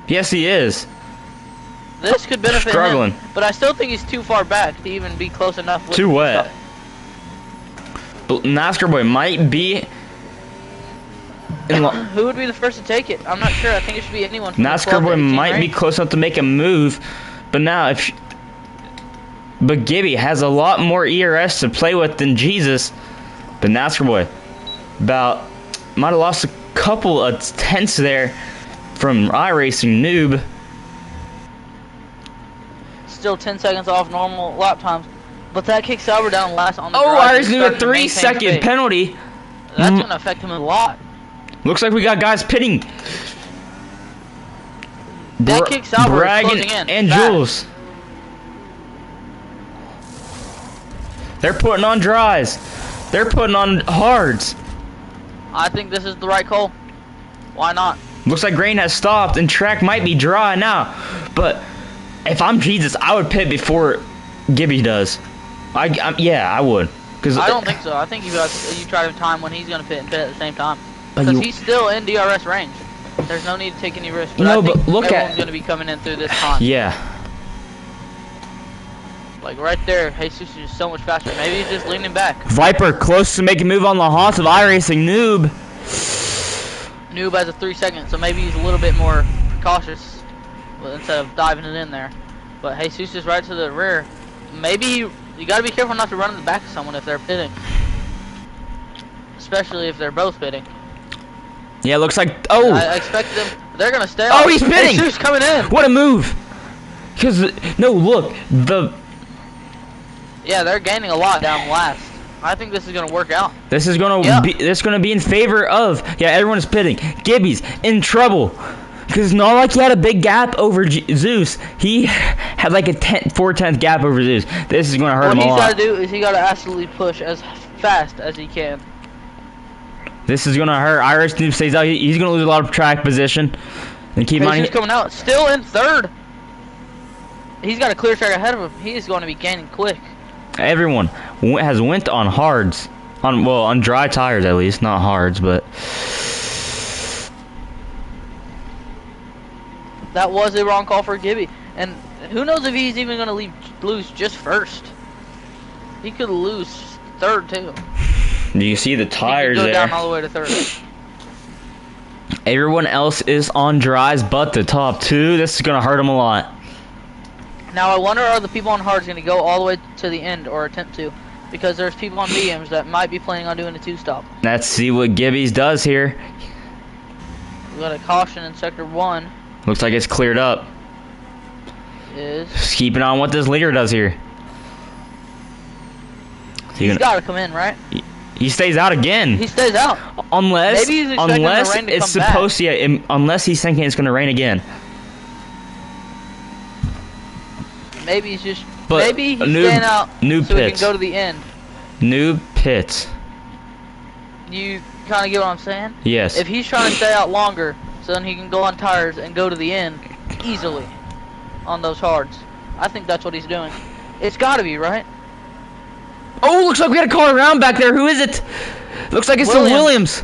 Yes, he is. This could benefit Struggling. him, but I still think he's too far back to even be close enough. With Too the wet. stuff. But NASCAR boy might be. Who would be the first to take it? I'm not sure. I think it should be anyone. From the 12 NASCAR to boy 18 might be range. close enough to make a move, but now but Gibby has a lot more ERS to play with than Jesus. But NASCAR boy might have lost a couple of tenths there from iRacing noob. Still 10 seconds off normal lap times, but that Kick Sauber down last on the Oh, drive. iRacing noob a 3-second penalty. That's gonna affect him a lot. Looks like we got guys pitting. That Kick Sauber is Bragg closing in and fast. Jules. They're putting on dries. They're putting on hards. I think this is the right call. Why not? Looks like grain has stopped and track might be dry now. But if I'm Jesus, I would pit before Gibby does. Yeah, I would. Cause I don't think so. I think you try to time when he's gonna pit and pit at the same time. Because you- he's still in DRS range. There's no need to take any risks. But No, I think but look at- everyone's gonna be coming in through this time. Yeah. Like right there, Jesus is just so much faster. Maybe he's just leaning back. Viper close to making a move on the Haas of iRacing noob. Noob has a 3 second, so maybe he's a little bit more cautious instead of diving it in there. But Jesus is right to the rear. Maybe you gotta be careful not to run in the back of someone if they're pitting. Especially if they're both pitting. Yeah, looks like I expect them. They're gonna stay. Oh, off. he's pitting! Jesus coming in. What a move! Because no, look, Yeah, they're gaining a lot down last. I think this is gonna work out. this is gonna Yeah. be in favor of everyone is pitting. Gibby's in trouble. Because it's not like he had a big gap over Zeus. He had like a 4/10 gap over Zeus. This is going to hurt What him a he's lot. gotta do is he gotta absolutely push as fast as he can. This is going to hurt. Irish Noob stays out. He's going to lose a lot of track position. And keep in Jesus mind, coming out, still in third. He's got a clear track ahead of him. He is going to be gaining quick. everyone has went on hards. On dry tires at least. Not hards, but... That was a wrong call for Gibby. And who knows if he's even going to lose just first. He could lose third too. You see the He could tires go there. down all the way to third. Everyone else is on dries but the top two. This is going to hurt him a lot. Now I wonder, are the people on hards going to go all the way to the end or attempt to? Because there's people on mediums that might be planning on doing a two-stop. Let's see what Gibby's does here. We got a caution in sector 1. Looks like it's cleared up. Is Just keeping on what this leader does here. he's got to come in, right? He stays out again. He stays out. Unless Maybe he's expecting the rain to it's come back. supposed to, unless he's thinking it's going to rain again. Maybe he's just. But Maybe he's noob- staying out noob so he pits. can go to the end. Noob pits. You kind of get what I'm saying? Yes. If he's trying to stay out longer, so then he can go on tires and go to the end easily on those hards. I think that's what he's doing. It's got to be, right? Oh, looks like we got a car around back there. Who is it? Looks like it's the Williams. Williams.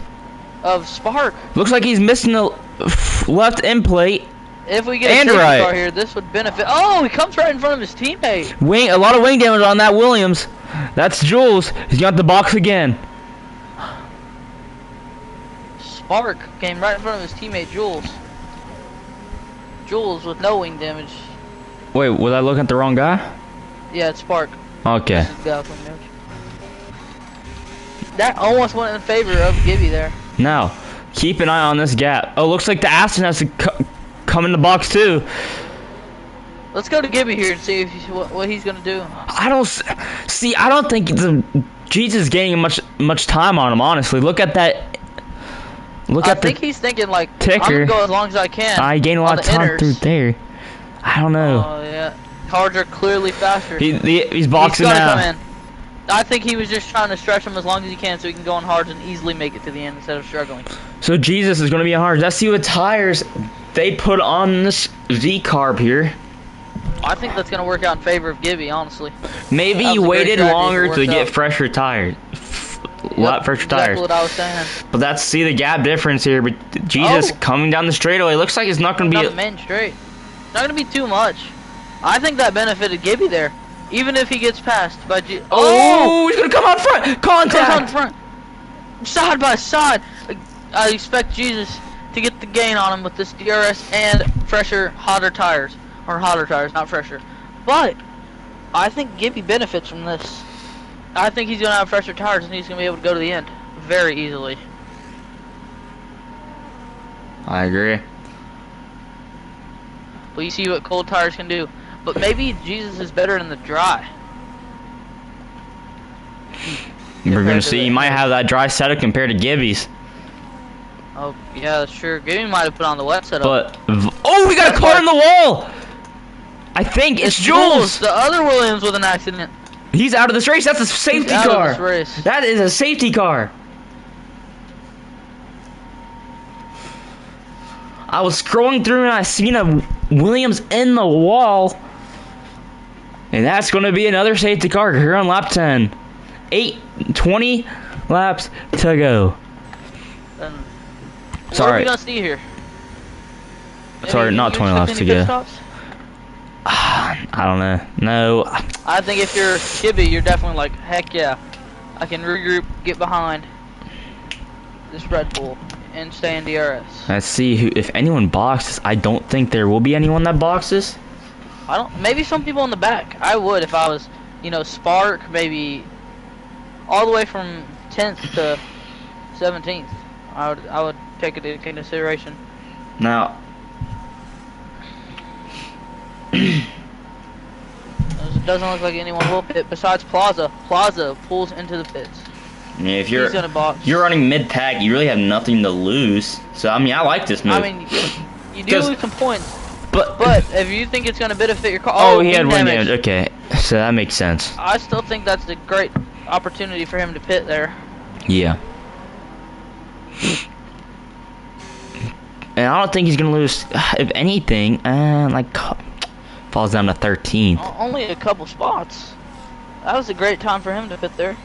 Of Spark. Looks like he's missing the left end plate. If we get a And safety right. car here, this would benefit. Oh, he comes right in front of his teammate. A lot of wing damage on that Williams. That's Jules. He's got the box again. Spark came right in front of his teammate, Jules. Jules with no wing damage. Wait, was I looking at the wrong guy? Yeah, it's Spark. Okay. This is the guy with wing damage. That almost went in favor of Gibby there. Now, keep an eye on this gap. Oh, looks like the Aston has to come in the box too. Let's go to Gibby here and see if what he's gonna do. I don't think Jesus is gaining much time on him. Honestly, look at that. I think he's thinking like, ticker. I'm gonna go as long as I can. I gained a on lot of the time inners. through there. I don't know. Oh yeah, cards are clearly faster. He's boxing He's gonna now. come in. I think he was just trying to stretch him as long as he can so he can go on hards and easily make it to the end instead of struggling. So Jesus is going to be hard. Let's see what tires they put on this Z carb here. I think that's gonna work out in favor of Gibby, honestly. Maybe That he was a great waited strategy if it longer to worked get out. fresher tires. A lot fresher Exactly tires. what I was saying. But that's see the gap difference here. But Jesus, Oh. coming down the straightaway, looks like it's not going to Down be. the main straight. It's not gonna be too much. I think that benefited Gibby there, even if he gets passed by G. Oh, he's going to come out front. Comes on Contact. front, side by side. I expect Jesus to get the gain on him with this DRS and fresher, hotter tires, not fresher. But I think Gibby benefits from this. I think he's gonna have fresher tires and he's gonna be able to go to the end very easily. I agree. But you see what cold tires can do. But maybe Jesus is better in the dry. We're going to see. He might have that dry setup compared to Gibby's. Oh yeah, that's true. Gibby might have put on the wet setup. But oh, we got a car in the wall. I think it's Jules. The other Williams with an accident. He's out of this race. That's a safety Out of car. this race. That is a safety car. I was scrolling through and I seen a Williams in the wall. And that's going to be another safety car here on lap 10. 20 laps to go. Then what are Sorry. we gonna see here? Sorry, not 20 laps to Any pit go. stops? I don't know. No. I think if you're Gibby, you're definitely like, heck yeah, I can regroup, get behind this Red Bull, and stay in DRS. Let's see who, if anyone boxes. I don't think there will be anyone that boxes. Maybe some people in the back. I would if I was, Spark, maybe all the way from 10th to 17th. I would take it into consideration. Now, It doesn't look like anyone will pit besides Plaza. Plaza pulls into the pits. I mean, if He's gonna box. you're running mid-pack, you really have nothing to lose. So, I mean, I like this move. I mean, you do 'Cause- lose some points, but but if you think it's gonna benefit your car, oh, he had wing wind damage. damage. Okay, so that makes sense. I still think that's a great opportunity for him to pit there. Yeah. And I don't think he's gonna lose. If anything, falls down to 13th. Only a couple spots. That was a great time for him to pit there.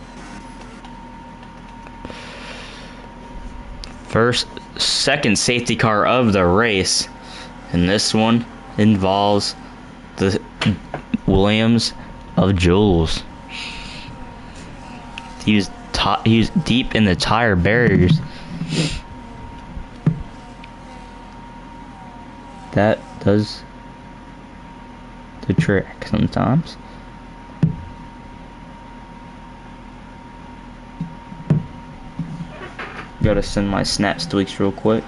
Second safety car of the race, and this one involves the Williams of Jules. He was deep in the tire barriers. That does the trick sometimes. Gotta send my snap tweaks real quick.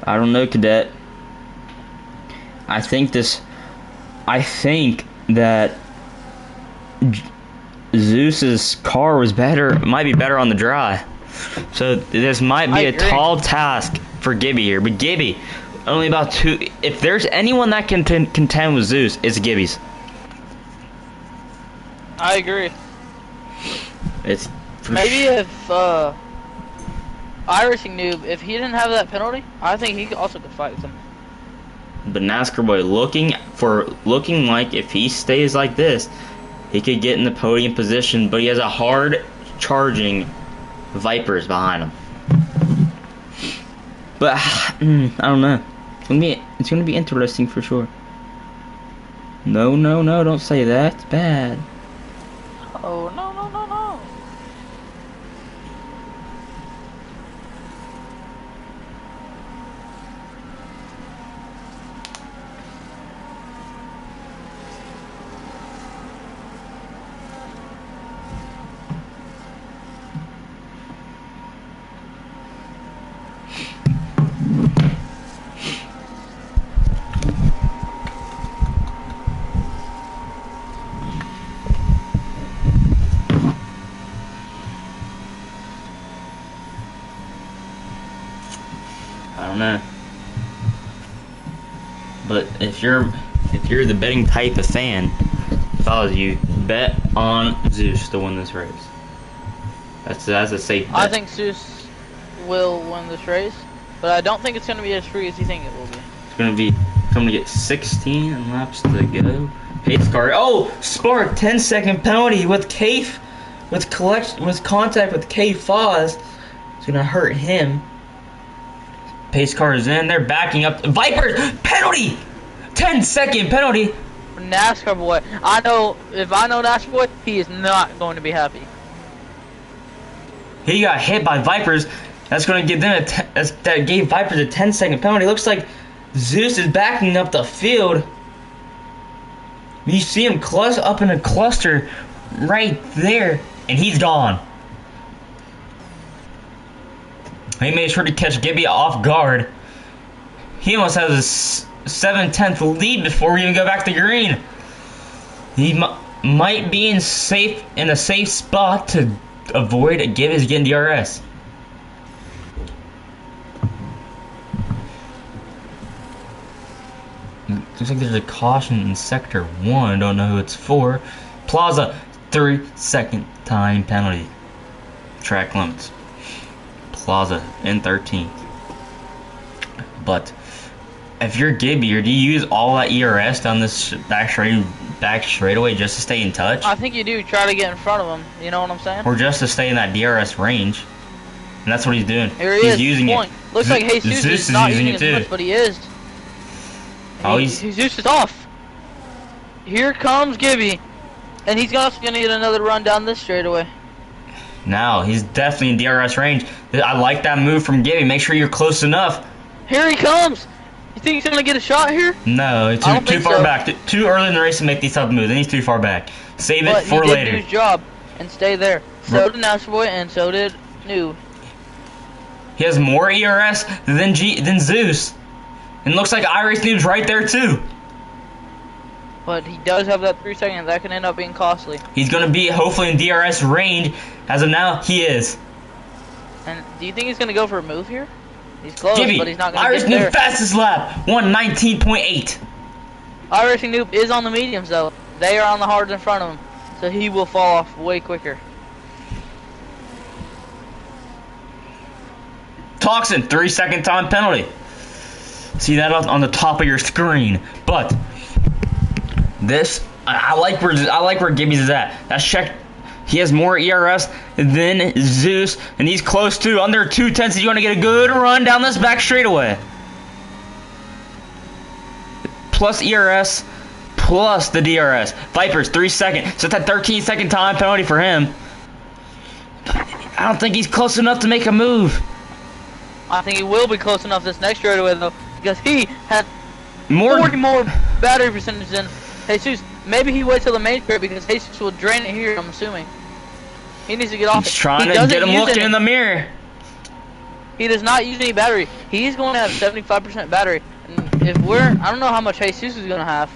I don't know, Cadet. I think that Zeus's car was might be better on the dry. So this might I be a agree. tall task for Gibby here. But Gibby, only about two. If there's anyone that can contend with Zeus, it's Gibby's. I agree. It's Maybe if iRacing Noob, if he didn't have that penalty, I think he also could fight with him. But NASCAR Boy looking like if he stays like this, he could get in the podium position. But he has a hard charging Vipers behind him. But I don't know. It's gonna be interesting for sure. No, don't say that. It's bad. Oh, no. I don't know. But if you're the betting type of fan, if I was you, bet on Zeus to win this race. That's a safe bet. I think Zeus will win this race, but I don't think it's going to be as free as you think it will be. It's gonna get 16 laps to go. Pace car. Oh, Spark 10-second penalty with Cafe, with contact with Cafe Foz. It's gonna hurt him. Pace car is in. They're backing up. Vipers penalty. 10-second penalty. NASCAR boy, I know if I know NASCAR boy, he is not going to be happy. He got hit by Vipers. That's gonna give them that gave Vipers a 10-second penalty. Looks like Zeus is backing up the field. You see him up in a cluster right there, and he's gone. He made sure to catch Gibby off guard. He almost has a 7/10 lead before we even go back to green. He might be in a safe spot to avoid Gibby's getting DRS. Looks like there's a caution in sector 1. Don't know who it's for. Plaza, 3-second time penalty. Track limits. Plaza in 13th. But if you're Gibby, or do you use all that ERS down this back straightaway just to stay in touch? I think you do try to get in front of him. You know what I'm saying? Or just to stay in that DRS range. And that's what he's doing. Here he he's is. using Point. it. Looks like Jesus is not using it too. as much, but he is. Oh, Jesus is off. Here comes Gibby, and he's also gonna get another run down this straightaway. Now he's definitely in DRS range. I like that move from Gibby. Make sure you're close enough. Here he comes. You think he's gonna get a shot here? No, it's too far back. Too early in the race to make these type of moves. And he's too far back. Save it for later. He did do his job and stay there. So did Nasty Boy, and so did Noob. He has more ERS than Zeus. And looks like iRace Noob's right there too. But he does have that 3 seconds. That can end up being costly. He's going to be hopefully in DRS range. As of now, he is. And do you think he's going to go for a move here? He's close, Gibby, but he's not going to iRace get there. Noob fastest lap, 1:19.8. iRacing Noob is on the mediums though. They are on the hards in front of him. So he will fall off way quicker. Toxin, 3-second time penalty. See that on the top of your screen. But this, I like where Gibby's is at. That's checked. He has more ERS than Zeus, and he's close to under 2/10. He's going to get a good run down this back straightaway. Plus ERS, plus the DRS. Vipers, 3 seconds. So it's that 13-second time penalty for him. I don't think he's close enough to make a move. I think he will be close enough this next straightaway though, because he had 40 more battery percentage than Jesus. Maybe he waits till the main straight because Jesus will drain it here, I'm assuming. He needs to get off. He's trying to get him looking in the mirror. He does not use any battery. He's going to have 75% battery. And if I don't know how much Jesus is going to have,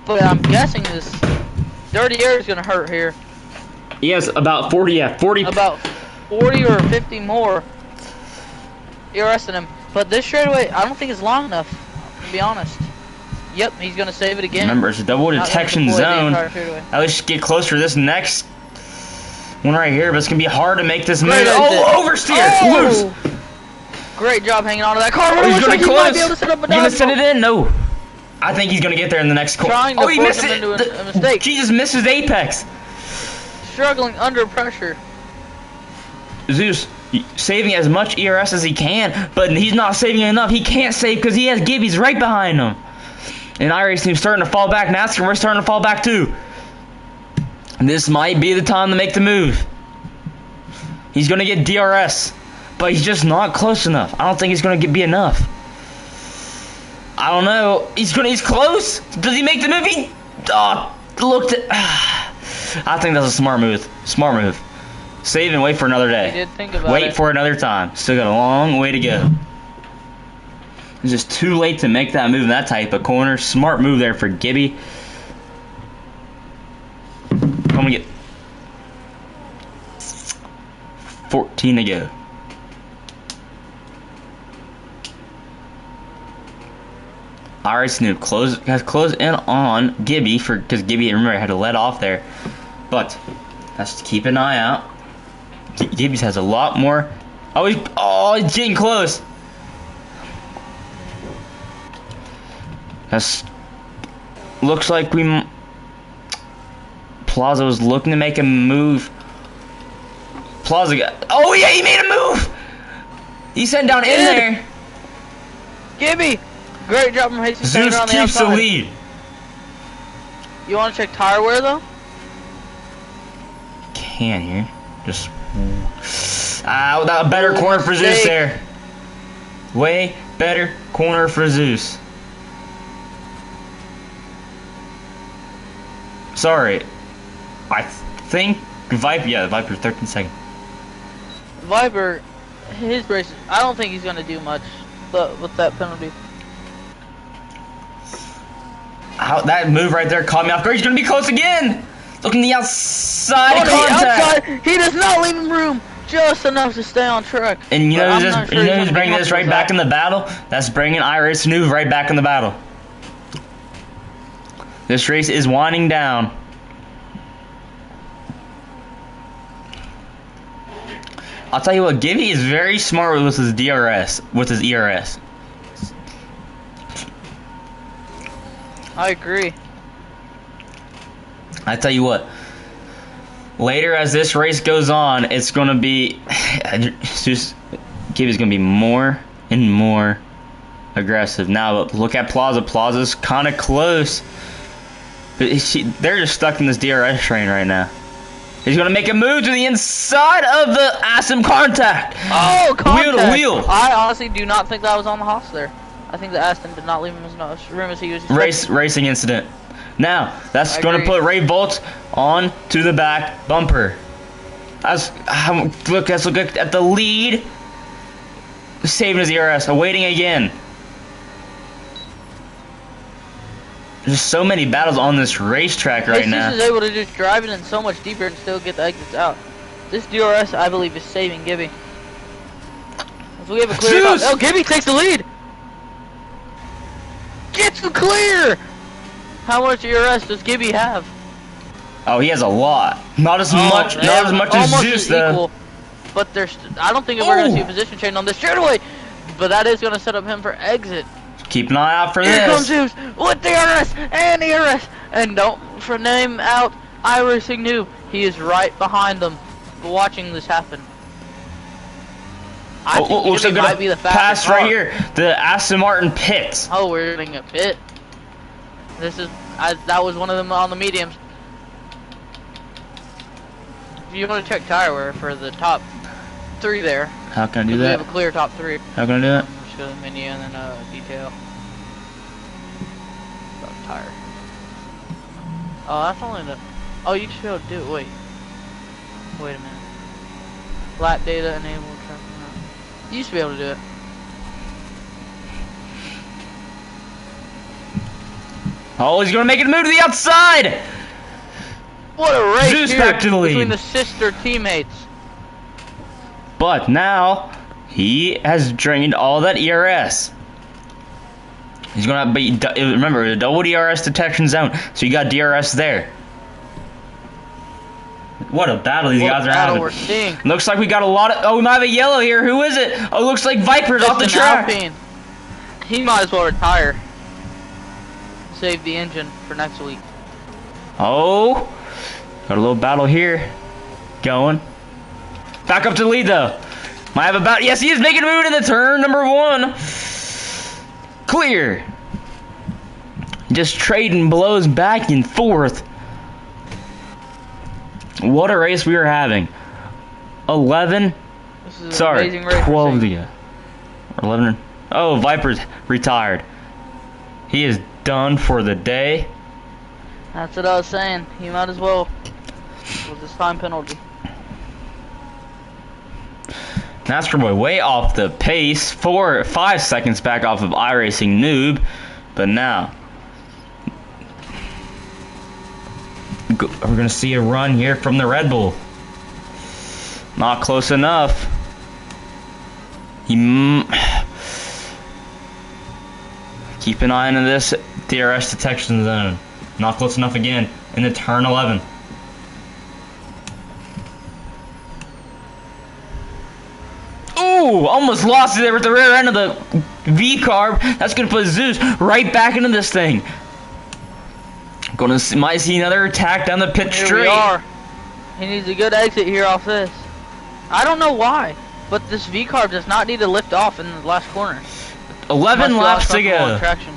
but I'm guessing this dirty air is going to hurt here. He has about 40, yeah, 40. About 40 or 50 more ERS than him. But this straightaway, I don't think it's long enough, to be honest. Yep, he's going to save it again. Remember, it's a double detection zone. At least get closer to this next one right here, but it's going to be hard to make this move. Oh, oversteer! Oh! Loose! Great job hanging on to that car. Oh, he's going to close. He's going to send it in? No. I think he's going to get there in the next corner. Oh, he missed it! A mistake. He just missed his apex. Struggling under pressure. Zeus saving as much ERS as he can, but he's not saving enough. He can't save because he has Gibby's right behind him. And iRacing starting to fall back. NASCAR, we're starting to fall back too. This might be the time to make the move. He's going to get DRS, but he's just not close enough. I don't think he's going to be enough. I don't know. He's close. Does he make the move? He looked at. I think that's a smart move. Smart move. Save and wait for another day. He did think about wait for another time. Still got a long way to go. It's just too late to make that move in that type of corner. Smart move there for Gibby. I'm gonna get 14 to go. iRacing Noob has closed in on Gibby because Gibby, remember, had to let off there. But let's keep an eye out. Gibby's has a lot more. He's getting close. That's looks like Plaza was looking to make a move. Plaza got. Oh yeah, he made a move. He sent down in there. Gibby, great job from Hasty. Zeus on the keeps the outside. lead. You want to check tire wear though? Can here. Just without a better corner for Zeus there. Way better corner for Zeus. Sorry. I think Viper, yeah, Viper's 13 seconds. Viper, his race, I don't think he's going to do much with that penalty. That move right there caught me off guard. He's going to be close again. Looking the outside contact. Outside, he does not leave him room. Just enough to stay on track. And you know who's bringing this right back in the the battle? That's bringing iRacing Noob right back in the battle. This race is winding down. I'll tell you what, Gibby is very smart with his DRS, with his ERS. I agree. I tell you what, later as this race goes on, it's going to be, Gibby's going to be more and more aggressive. Now, look at Plaza. Plaza's kind of close. But they're just stuck in this DRS train right now. He's going to make a move to the inside of the Aston contact. Oh, contact. Wheel to wheel. I honestly do not think that was on the Haas there. I think the Aston did not leave him as much room as he was expecting. Racing incident. Now, that's going to put Ray Bolt on to the back bumper. Let's look at the lead. Saving his ERS. Awaiting again. There's so many battles on this racetrack right now. Jesus is able to just drive it in so much deeper and still get the exits out. This DRS, I believe, is saving Gibby. If we have a clear top, oh, Gibby takes the lead. Gets the clear. How much ERS does Gibby have? Oh, he has a lot. Not as much as Zeus though. But I don't think we're going to see a position change on this straightaway. But that is going to set up him for exit. Keep an eye out for this. Here comes Zeus with DRS and ERS. And don't name out iRacing Noob. He is right behind them, watching this happen. I think Gibby might be the fastest pass right here. The Aston Martin pits. Oh, we're getting a pit. That was one of them on the mediums. If you want to check tire wear for the top 3 there. How can I do that? We have a clear top 3. How can I do that? Just go to the menu and then detail. Tire. Oh, that's only the. Oh, you should be able to do it. Wait a minute. Lap data enabled. You used to be able to do it. Oh, he's gonna make it move to the outside. What a race Zeus here back to the lead. between the sister teammates. But now he has drained all that ERS. He's gonna be, remember, the double DRS detection zone, so you got DRS there. What a battle these guys are having. We're seeing. Looks like we got a lot of. Oh, we might have a yellow here. Who is it? Oh, looks like Viper's off the track. Alpine. He might as well retire. Save the engine for next week. Oh, got a little battle here. Going. Back up to the lead though. Might have a battle. Yes, he is making a move to the turn number 1. Clear. Just trading blows back and forth. What a race we are having. 11. This is Sorry, an amazing race 12 to go. 11. Oh, Viper's retired. He is done for the day. That's what I was saying. He might as well with this time penalty. NASCAR boy way off the pace. 5 seconds back off of iRacing Noob. But now we're going to see a run here from the Red Bull. Not close enough. Keep an eye on this DRS detection zone. Not close enough again. Into turn 11. Ooh, almost lost it there at the rear end of the V-carb. That's going to put Zeus right back into this thing. Might see another attack down the pit Here straight. we are. He needs a good exit here off this. I don't know why, but this V-carb does not need to lift off in the last corner. 11 Must be laps to uncomfortable go. on traction.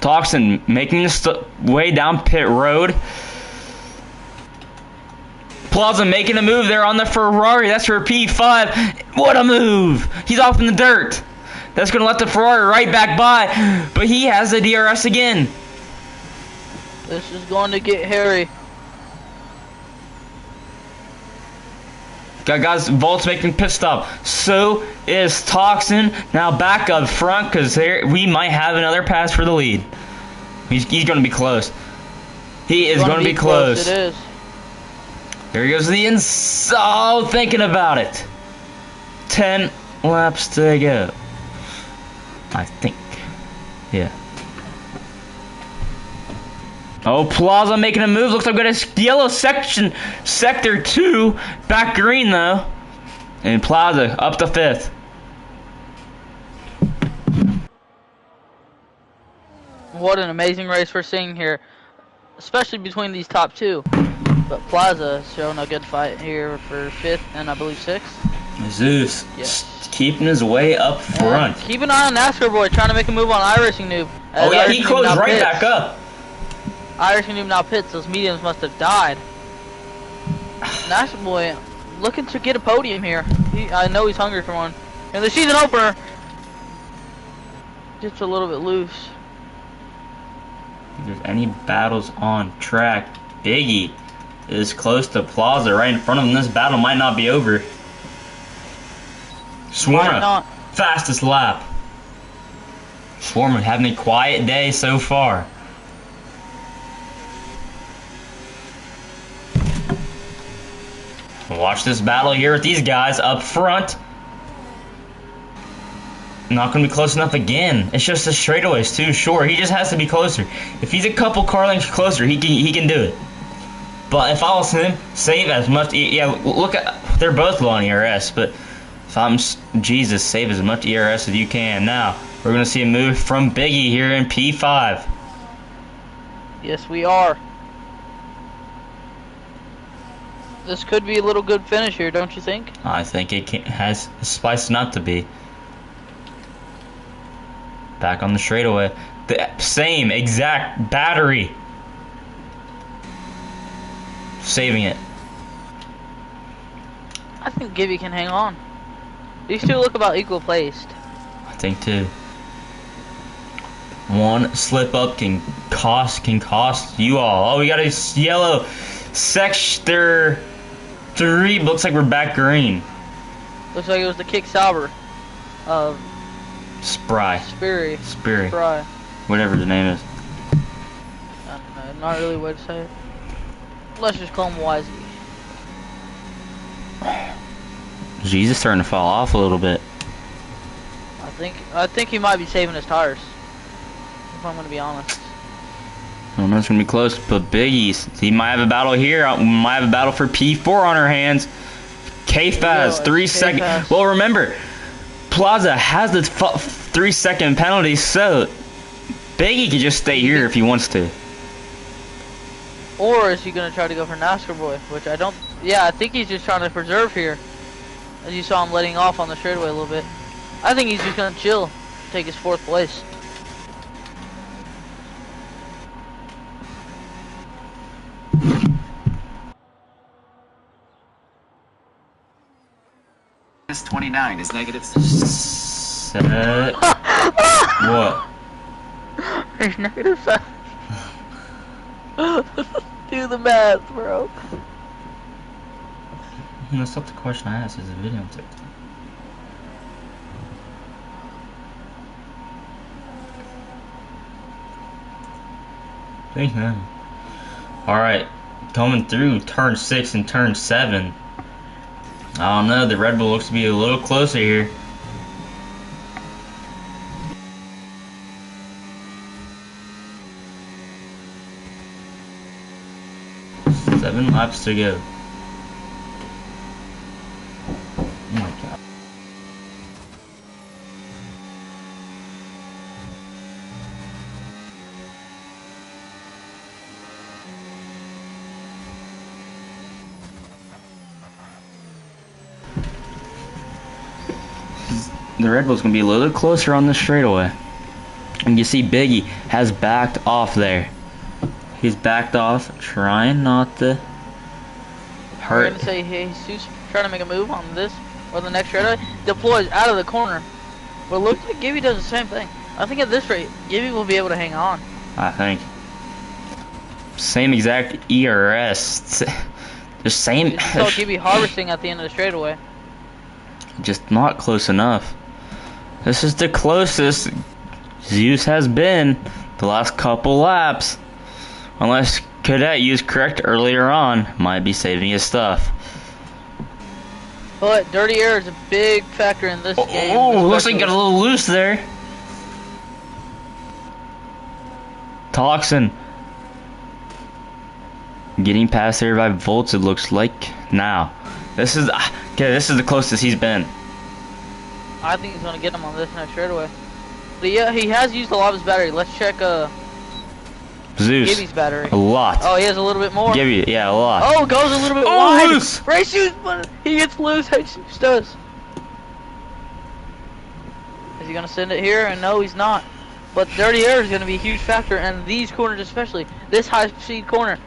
Toxin making his way down pit road. Plaza making a move there on the Ferrari. That's for P5. What a move! He's off in the dirt. That's going to let the Ferrari right back by. But he has the DRS again. This is going to get hairy. Got guys, Volt's making pit stop. So is Toxin. Now back up front because we might have another pass for the lead. He's going to be close. He is going to be close. It is. There he goes to the inside. Oh, thinking about it. 10 laps to go. I think. Yeah. Oh, Plaza making a move. Looks like we've got a yellow section. Sector 2. Back green, though. And Plaza up to 5th. What an amazing race we're seeing here. Especially between these top two. But Plaza showing a good fight here for 5th and I believe 6th. Zeus Yes. keeping his way up front. And keep an eye on NASCAR Boy trying to make a move on iRacing Noob. Oh, yeah, he iRacing closed Noob now right pits. back up. iRacing Noob now pits. Those mediums must have died. NASCAR Boy looking to get a podium here. I know he's hungry for one. And the season opener gets a little bit loose. If there's any battles on track, Biggie is close to Plaza right in front of him. This battle might not be over. Might Swarma, not. fastest lap. Swarma having a quiet day so far. Watch this battle here with these guys up front. Not going to be close enough again. It's just the straightaways too short. He just has to be closer. If he's a couple car lengths closer, he can do it. But if I was him, save as much. Yeah, look at, they're both low on ERS. But if I'm Jesus, save as much ERS as you can. Now we're going to see a move from Biggie here in P5. Yes, we are. This could be a little good finish here, don't you think? I think it has a spice not to be. Back on the straightaway. The same exact battery. Saving it. I think Gibby can hang on. These two look about equal placed. I think too. One slip up can cost you all. Oh, we got a yellow sector 3. Looks like we're back green. Looks like it was the Kick Sauber of Spry. Spiri. Spiri. Spry. Whatever the name is. I don't know, not really a way to say it. Let's just call him Wisey. Jesus starting to fall off a little bit. I think he might be saving his tires. If I'm gonna be honest. I don't know, it's going to be close, but Biggie's, he might have a battle here. Might have a battle for P4 on our hands. K-Faz, 3 seconds. Well, remember, Plaza has the 3-second penalty, so Biggie can just stay here if he wants to. Or is he gonna try to go for NASCAR Boy? Which I don't. Yeah, I think he's just trying to preserve here. As you saw him letting off on the straightaway a little bit. I think he's just gonna chill, take his 4th place. Minus 29 is negative. Set. What? There's negative 7. Do the math, bro. That's not the question I asked. Is a video on TikTok. Thanks, man. Alright. coming through turn 6 and turn 7. I don't know. The Red Bull looks to be a little closer here. Seven laps to go. Oh my God. The Red Bull's gonna be a little closer on the straightaway. And you see Biggie has backed off there. He's backed off, trying not to We're hurt. gonna say Jesus trying to make a move on this or the next straightaway. Deploys out of the corner. But it looks like Gibby does the same thing. I think at this rate, Gibby will be able to hang on. I think. Same exact ERS. The same. You saw Gibby harvesting at the end of the straightaway. Just not close enough. This is the closest Zeus has been the last couple laps. Unless Cadet used correct earlier on, might be saving his stuff. But dirty air is a big factor in this game. Oh, looks like especially. he got a little loose there. Toxin. Getting past there by Volts, it looks like now. This is the closest he's been. I think he's gonna get him on this next straightaway. But yeah, he has used a lot of his battery. Let's check Zeus. Gibby's battery. A lot. Oh, he has a little bit more. Gibby, yeah, a lot. Oh, goes a little bit Oh, wide. loose. Race shoes, but he gets loose. Jesus does. Is he gonna send it here? And no, he's not. But dirty air is gonna be a huge factor, and these corners especially. This high-speed corner,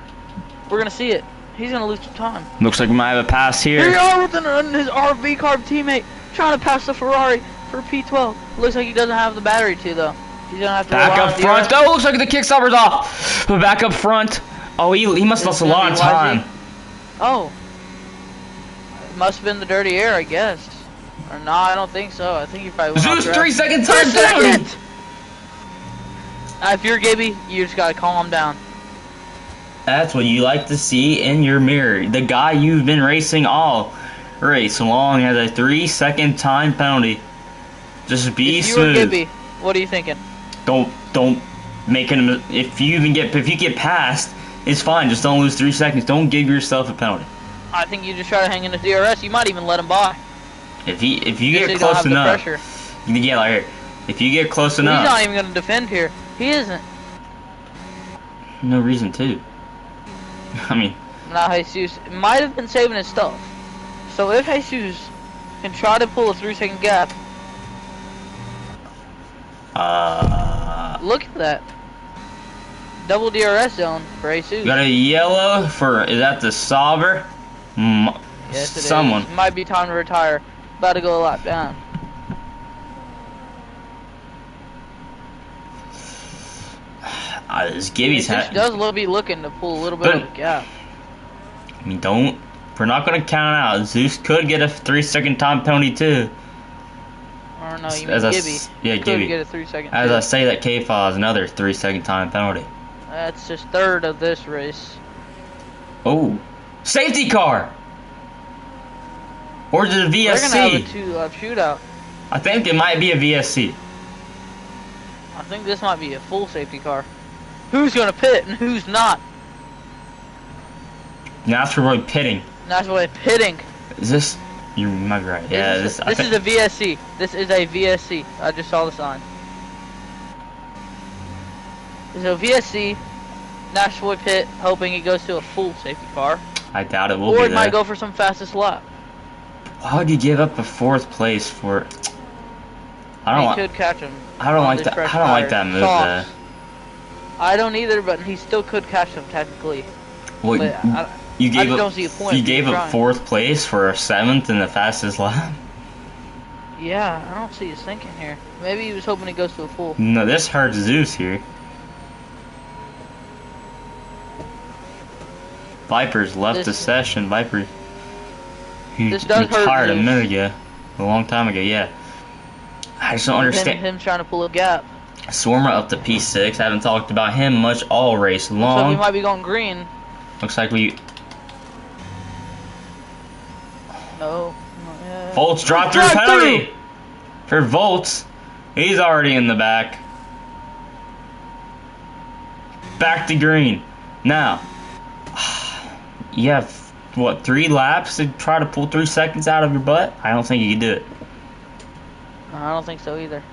we're gonna see it. He's gonna lose some time. Looks like we might have a pass Here we here. are with his RV car teammate trying to pass the Ferrari for P12. Looks like he doesn't have the battery to though. He's gonna have to Back rely up on front. DRS. Oh, looks like the kickstopper's off. But back up front. Oh, he must have lost a It's lot gonna of be YZ. time. Oh. It must have been the dirty air, I guess. Or no, I don't think so. I think he probably went Zeus, off 3 track. second 3 time down. seconds! If you're Gibby, you just gotta calm down. That's what you like to see in your mirror. The guy you've been racing all race long has a 3 second time penalty. Just be If you were smooth. Gibby, what are you thinking? Don't make it. If you get past, it's fine. Just don't lose 3 seconds. Don't give yourself a penalty. I think you just try to hang in the DRS. You might even let him by. If you Just so get you don't close have the enough, pressure. yeah, like here. If you get close He's not enough, even gonna defend here. He isn't. no reason to. I mean, Now Jesus might have been saving his stuff. So if Jesus can try to pull a 3 second gap, look at that. Double DRS zone for Jesus. got a yellow for, is that the Sauber? Yes, it Someone. is. Might be time to retire. About to go a lap down. This Gibby's Jesus hat. does be looking to pull a little bit But- of a gap. I mean, we're not gonna count out. Zeus could get a 3 second time penalty too. Or no, you As mean I Gibby. yeah, Could Gibby. get a 3 second. As too. I say, that K-File is another 3 second time penalty. That's just third of this race. Oh, safety car. Or is it a They're gonna have a VSC? 2-lap shootout. I think it might be a VSC. I think this might be a full safety car. Who's gonna pit and who's not? Now that's for Roy pitting. That's why pitting. Is this? You might be right. Yeah, This I is think- a VSC. This is a VSC. I just saw the sign. This is a VSC. Nashville pit, hoping it goes to a full safety car, I doubt it will or be it might there. go for some fastest lap. Why would you give up a 4th place for? I don't He like. could catch him. I don't on like this that. fresh I don't like tire. that move. Sauce. I don't either, but he still could catch him technically. Well, But you I gave just up. don't see a point. You in gave up trying. 4th place for a 7th in the fastest lap. Yeah, I don't see his thinking here. Maybe he was hoping it goes to a full. No, this hurts Zeus here. Vipers left the This- session. Vipers. He This does hurt retired a Zeus. minute ago. A long time ago, yeah. I just don't understand. Him trying to pull a gap. Swarmer up to P6. I haven't talked about him much all race So he long. might be going green. Looks like we... No. Not yet. Volts dropped through penalty! For Volts. He's already in the back. Back to green. Now, you have, what, 3 laps to try to pull 3 seconds out of your butt? I don't think you can do it. I don't think so either.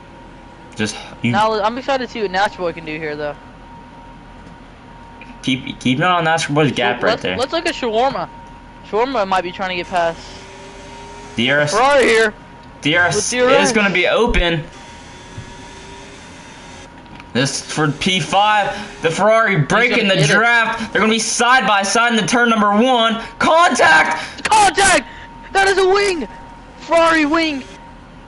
Just, you Now I'm excited to see what Nasty Boy can do here, though. keep it on Nascar Boy's gap right there. Let's look at Shawarma. Shawarma might be trying to get past DRS, Ferrari here. DRS With DRS. is going to be open. This for P5. The Ferrari breaking the get it. draft. They're going to be side by side in the turn number 1. Contact! Contact! That is a wing! Ferrari wing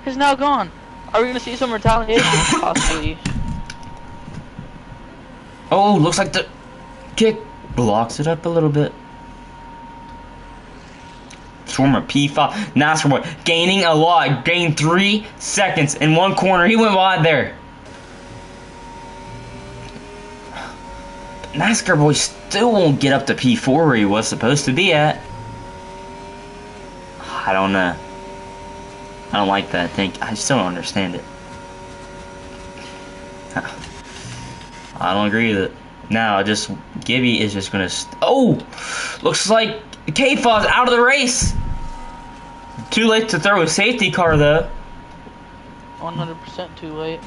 is now gone. Are we gonna see some retaliation? Possibly. Oh, looks like the kick blocks it up a little bit. Swarmer P5. NASCAR Boy gaining a lot. Gained 3 seconds in one corner. He went wide there. NASCAR Boy still won't get up to P4 where he was supposed to be at. I don't know. I don't like that. I still don't understand it. I don't agree with it. Now, Gibby is just gonna. Oh! Looks like K-Faw's out of the race! Too late to throw a safety car, though. 100% too late.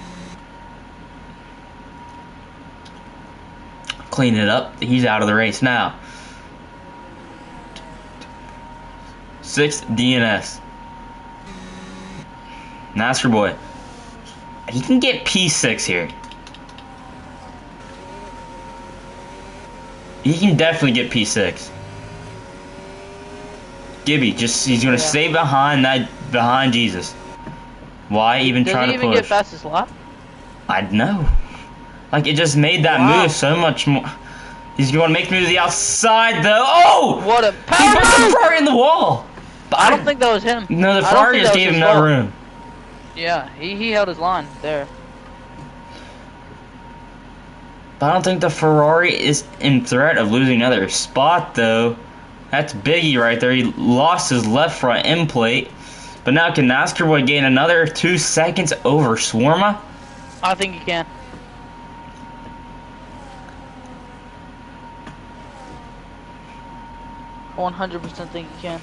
Clean it up. He's out of the race now. 6th DNS. NASCAR Boy. He can get P6 here. He can definitely get P6. Gibby, he's gonna stay behind Jesus. Why even try to push? Does he even get fastest lap? I know. Like, it just made that move so much more. He's going to make me to the outside, though. Oh! What a He power put the move! Ferrari in the wall. But I don't think that was him. No, the I don't Ferrari think just that was gave him his no fault. room. Yeah, he held his line there. But I don't think the Ferrari is in threat of losing another spot, though. That's Biggie right there. He lost his left front end plate. But now can NASCAR Boy gain another 2 seconds over Swarma? I think he can. I 100% think he can.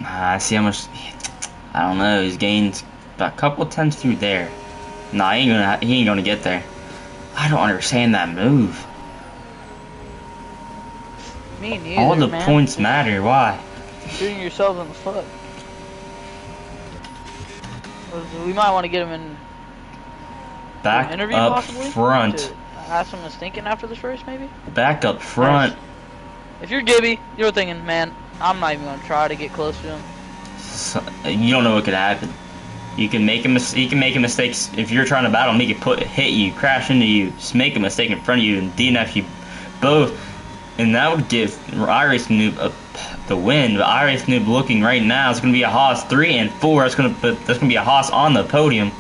I see how much. I don't know. He's gained about a couple tenths through there. Nah, he ain't gonna get there. I don't understand that move. Me neither, All the man. points matter. Why? Shooting yourself in the foot. We might want to get him in Back an interview up possibly front. to ask him his thinking after this race, maybe. Back up front. If you're Gibby, you're thinking, man, I'm not even gonna try to get close to him. So, you don't know what could happen. You can make a mistake if you're trying to battle him. He could hit you, crash into you, just make a mistake in front of you, and DNF you both. And that would give Iris Noob the win. But Iris Noob looking right now, it's going to be a Haas 3 and 4. That's going to be a Haas on the podium.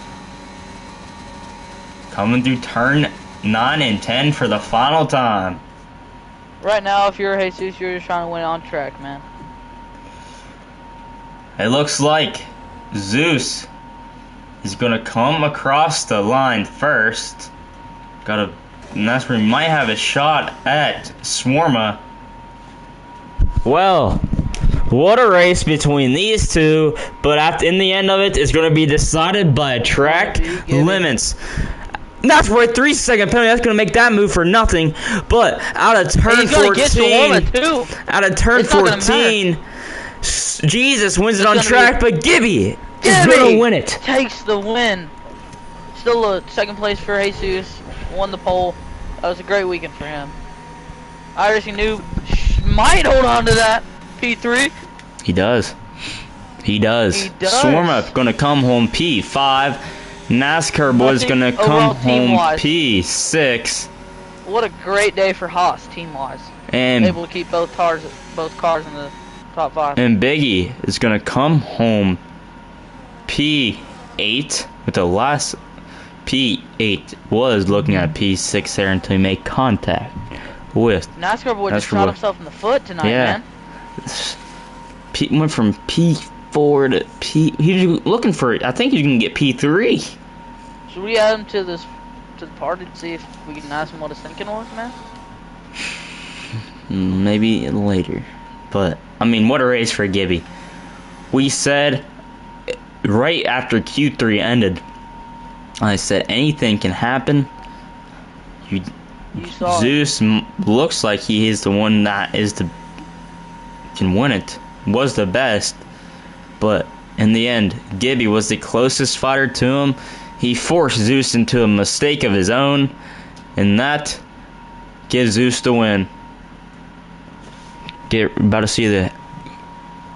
Coming through turn 9 and 10 for the final time. Right now, if you're Jesus, you're just trying to win on track, man. It looks like Zeus is going to come across the line first. And that's where he might have a shot at Swarma. Well, what a race between these two, but in the end of it, it's going to be decided by track limits. That's for a 3-second penalty. That's going to make that move for nothing. But out of turn 14, out of turn 14, Jesus wins it on track, but Gibby is going to win it. Takes the win. Still a second place for Jesus. Won the pole. That was a great weekend for him. Irish Noob might hold on to that P3. He does. He does. Swarma going to come home P5. NASCAR Boy's going to come home P6. What a great day for Haas team-wise. And able to keep both cars in the top 5. And Biggie is going to come home P8 with the last P8 was looking at P6 there until he made contact with. NASCAR boy just shot himself in the foot tonight, man. Went from P4 to P. He's looking for. I think he's gonna get P3. Should we add him to the party to see if we can ask him what his thinking was, man? Maybe later. But I mean, what a race for Gibby. We said right after Q3 ended, I said anything can happen. You saw Zeus looks like he is the one that can win it. Was the best, but in the end, Gibby was the closest fighter to him. He forced Zeus into a mistake of his own, and that gives Zeus the win. About to see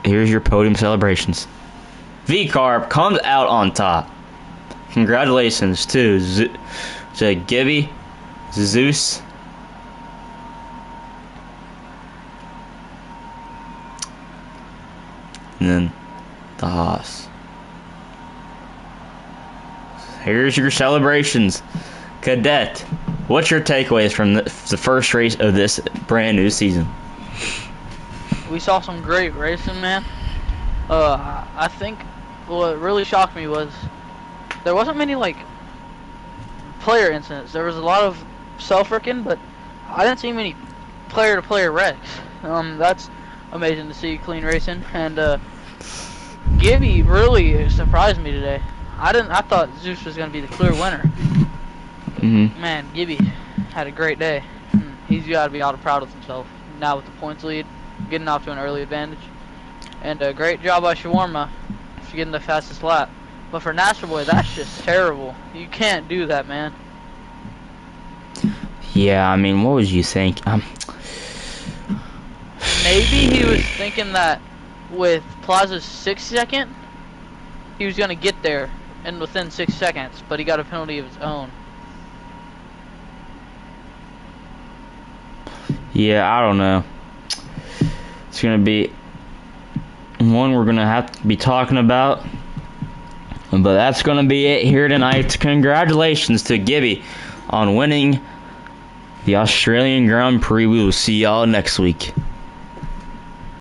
here's your podium celebrations. V-Carb comes out on top. Congratulations to Gibby, Zeus, and then the Haas. Here's your celebrations. Cadet, what's your takeaways from the first race of this brand new season? We saw some great racing, man. I think what really shocked me was there wasn't many like player incidents. There was a lot of self-wrecking, but I didn't see many player-to-player wrecks. That's amazing to see clean racing, and Gibby really surprised me today. I thought Zeus was gonna be the clear winner. Man, Gibby had a great day. He's got to be all proud of himself now with the points lead, getting off to an early advantage, and a great job by Shawarma for getting the fastest lap. But for NASCAR boy, that's just terrible. You can't do that, man. Yeah, I mean, what was you think? Maybe he was thinking that with Plaza's 6 second, he was gonna get there and within 6 seconds, but he got a penalty of his own. Yeah, I don't know. It's gonna be one we're gonna have to be talking about. But that's gonna be it here tonight. Congratulations to Gibby on winning the Australian Grand Prix. We will see y'all next week.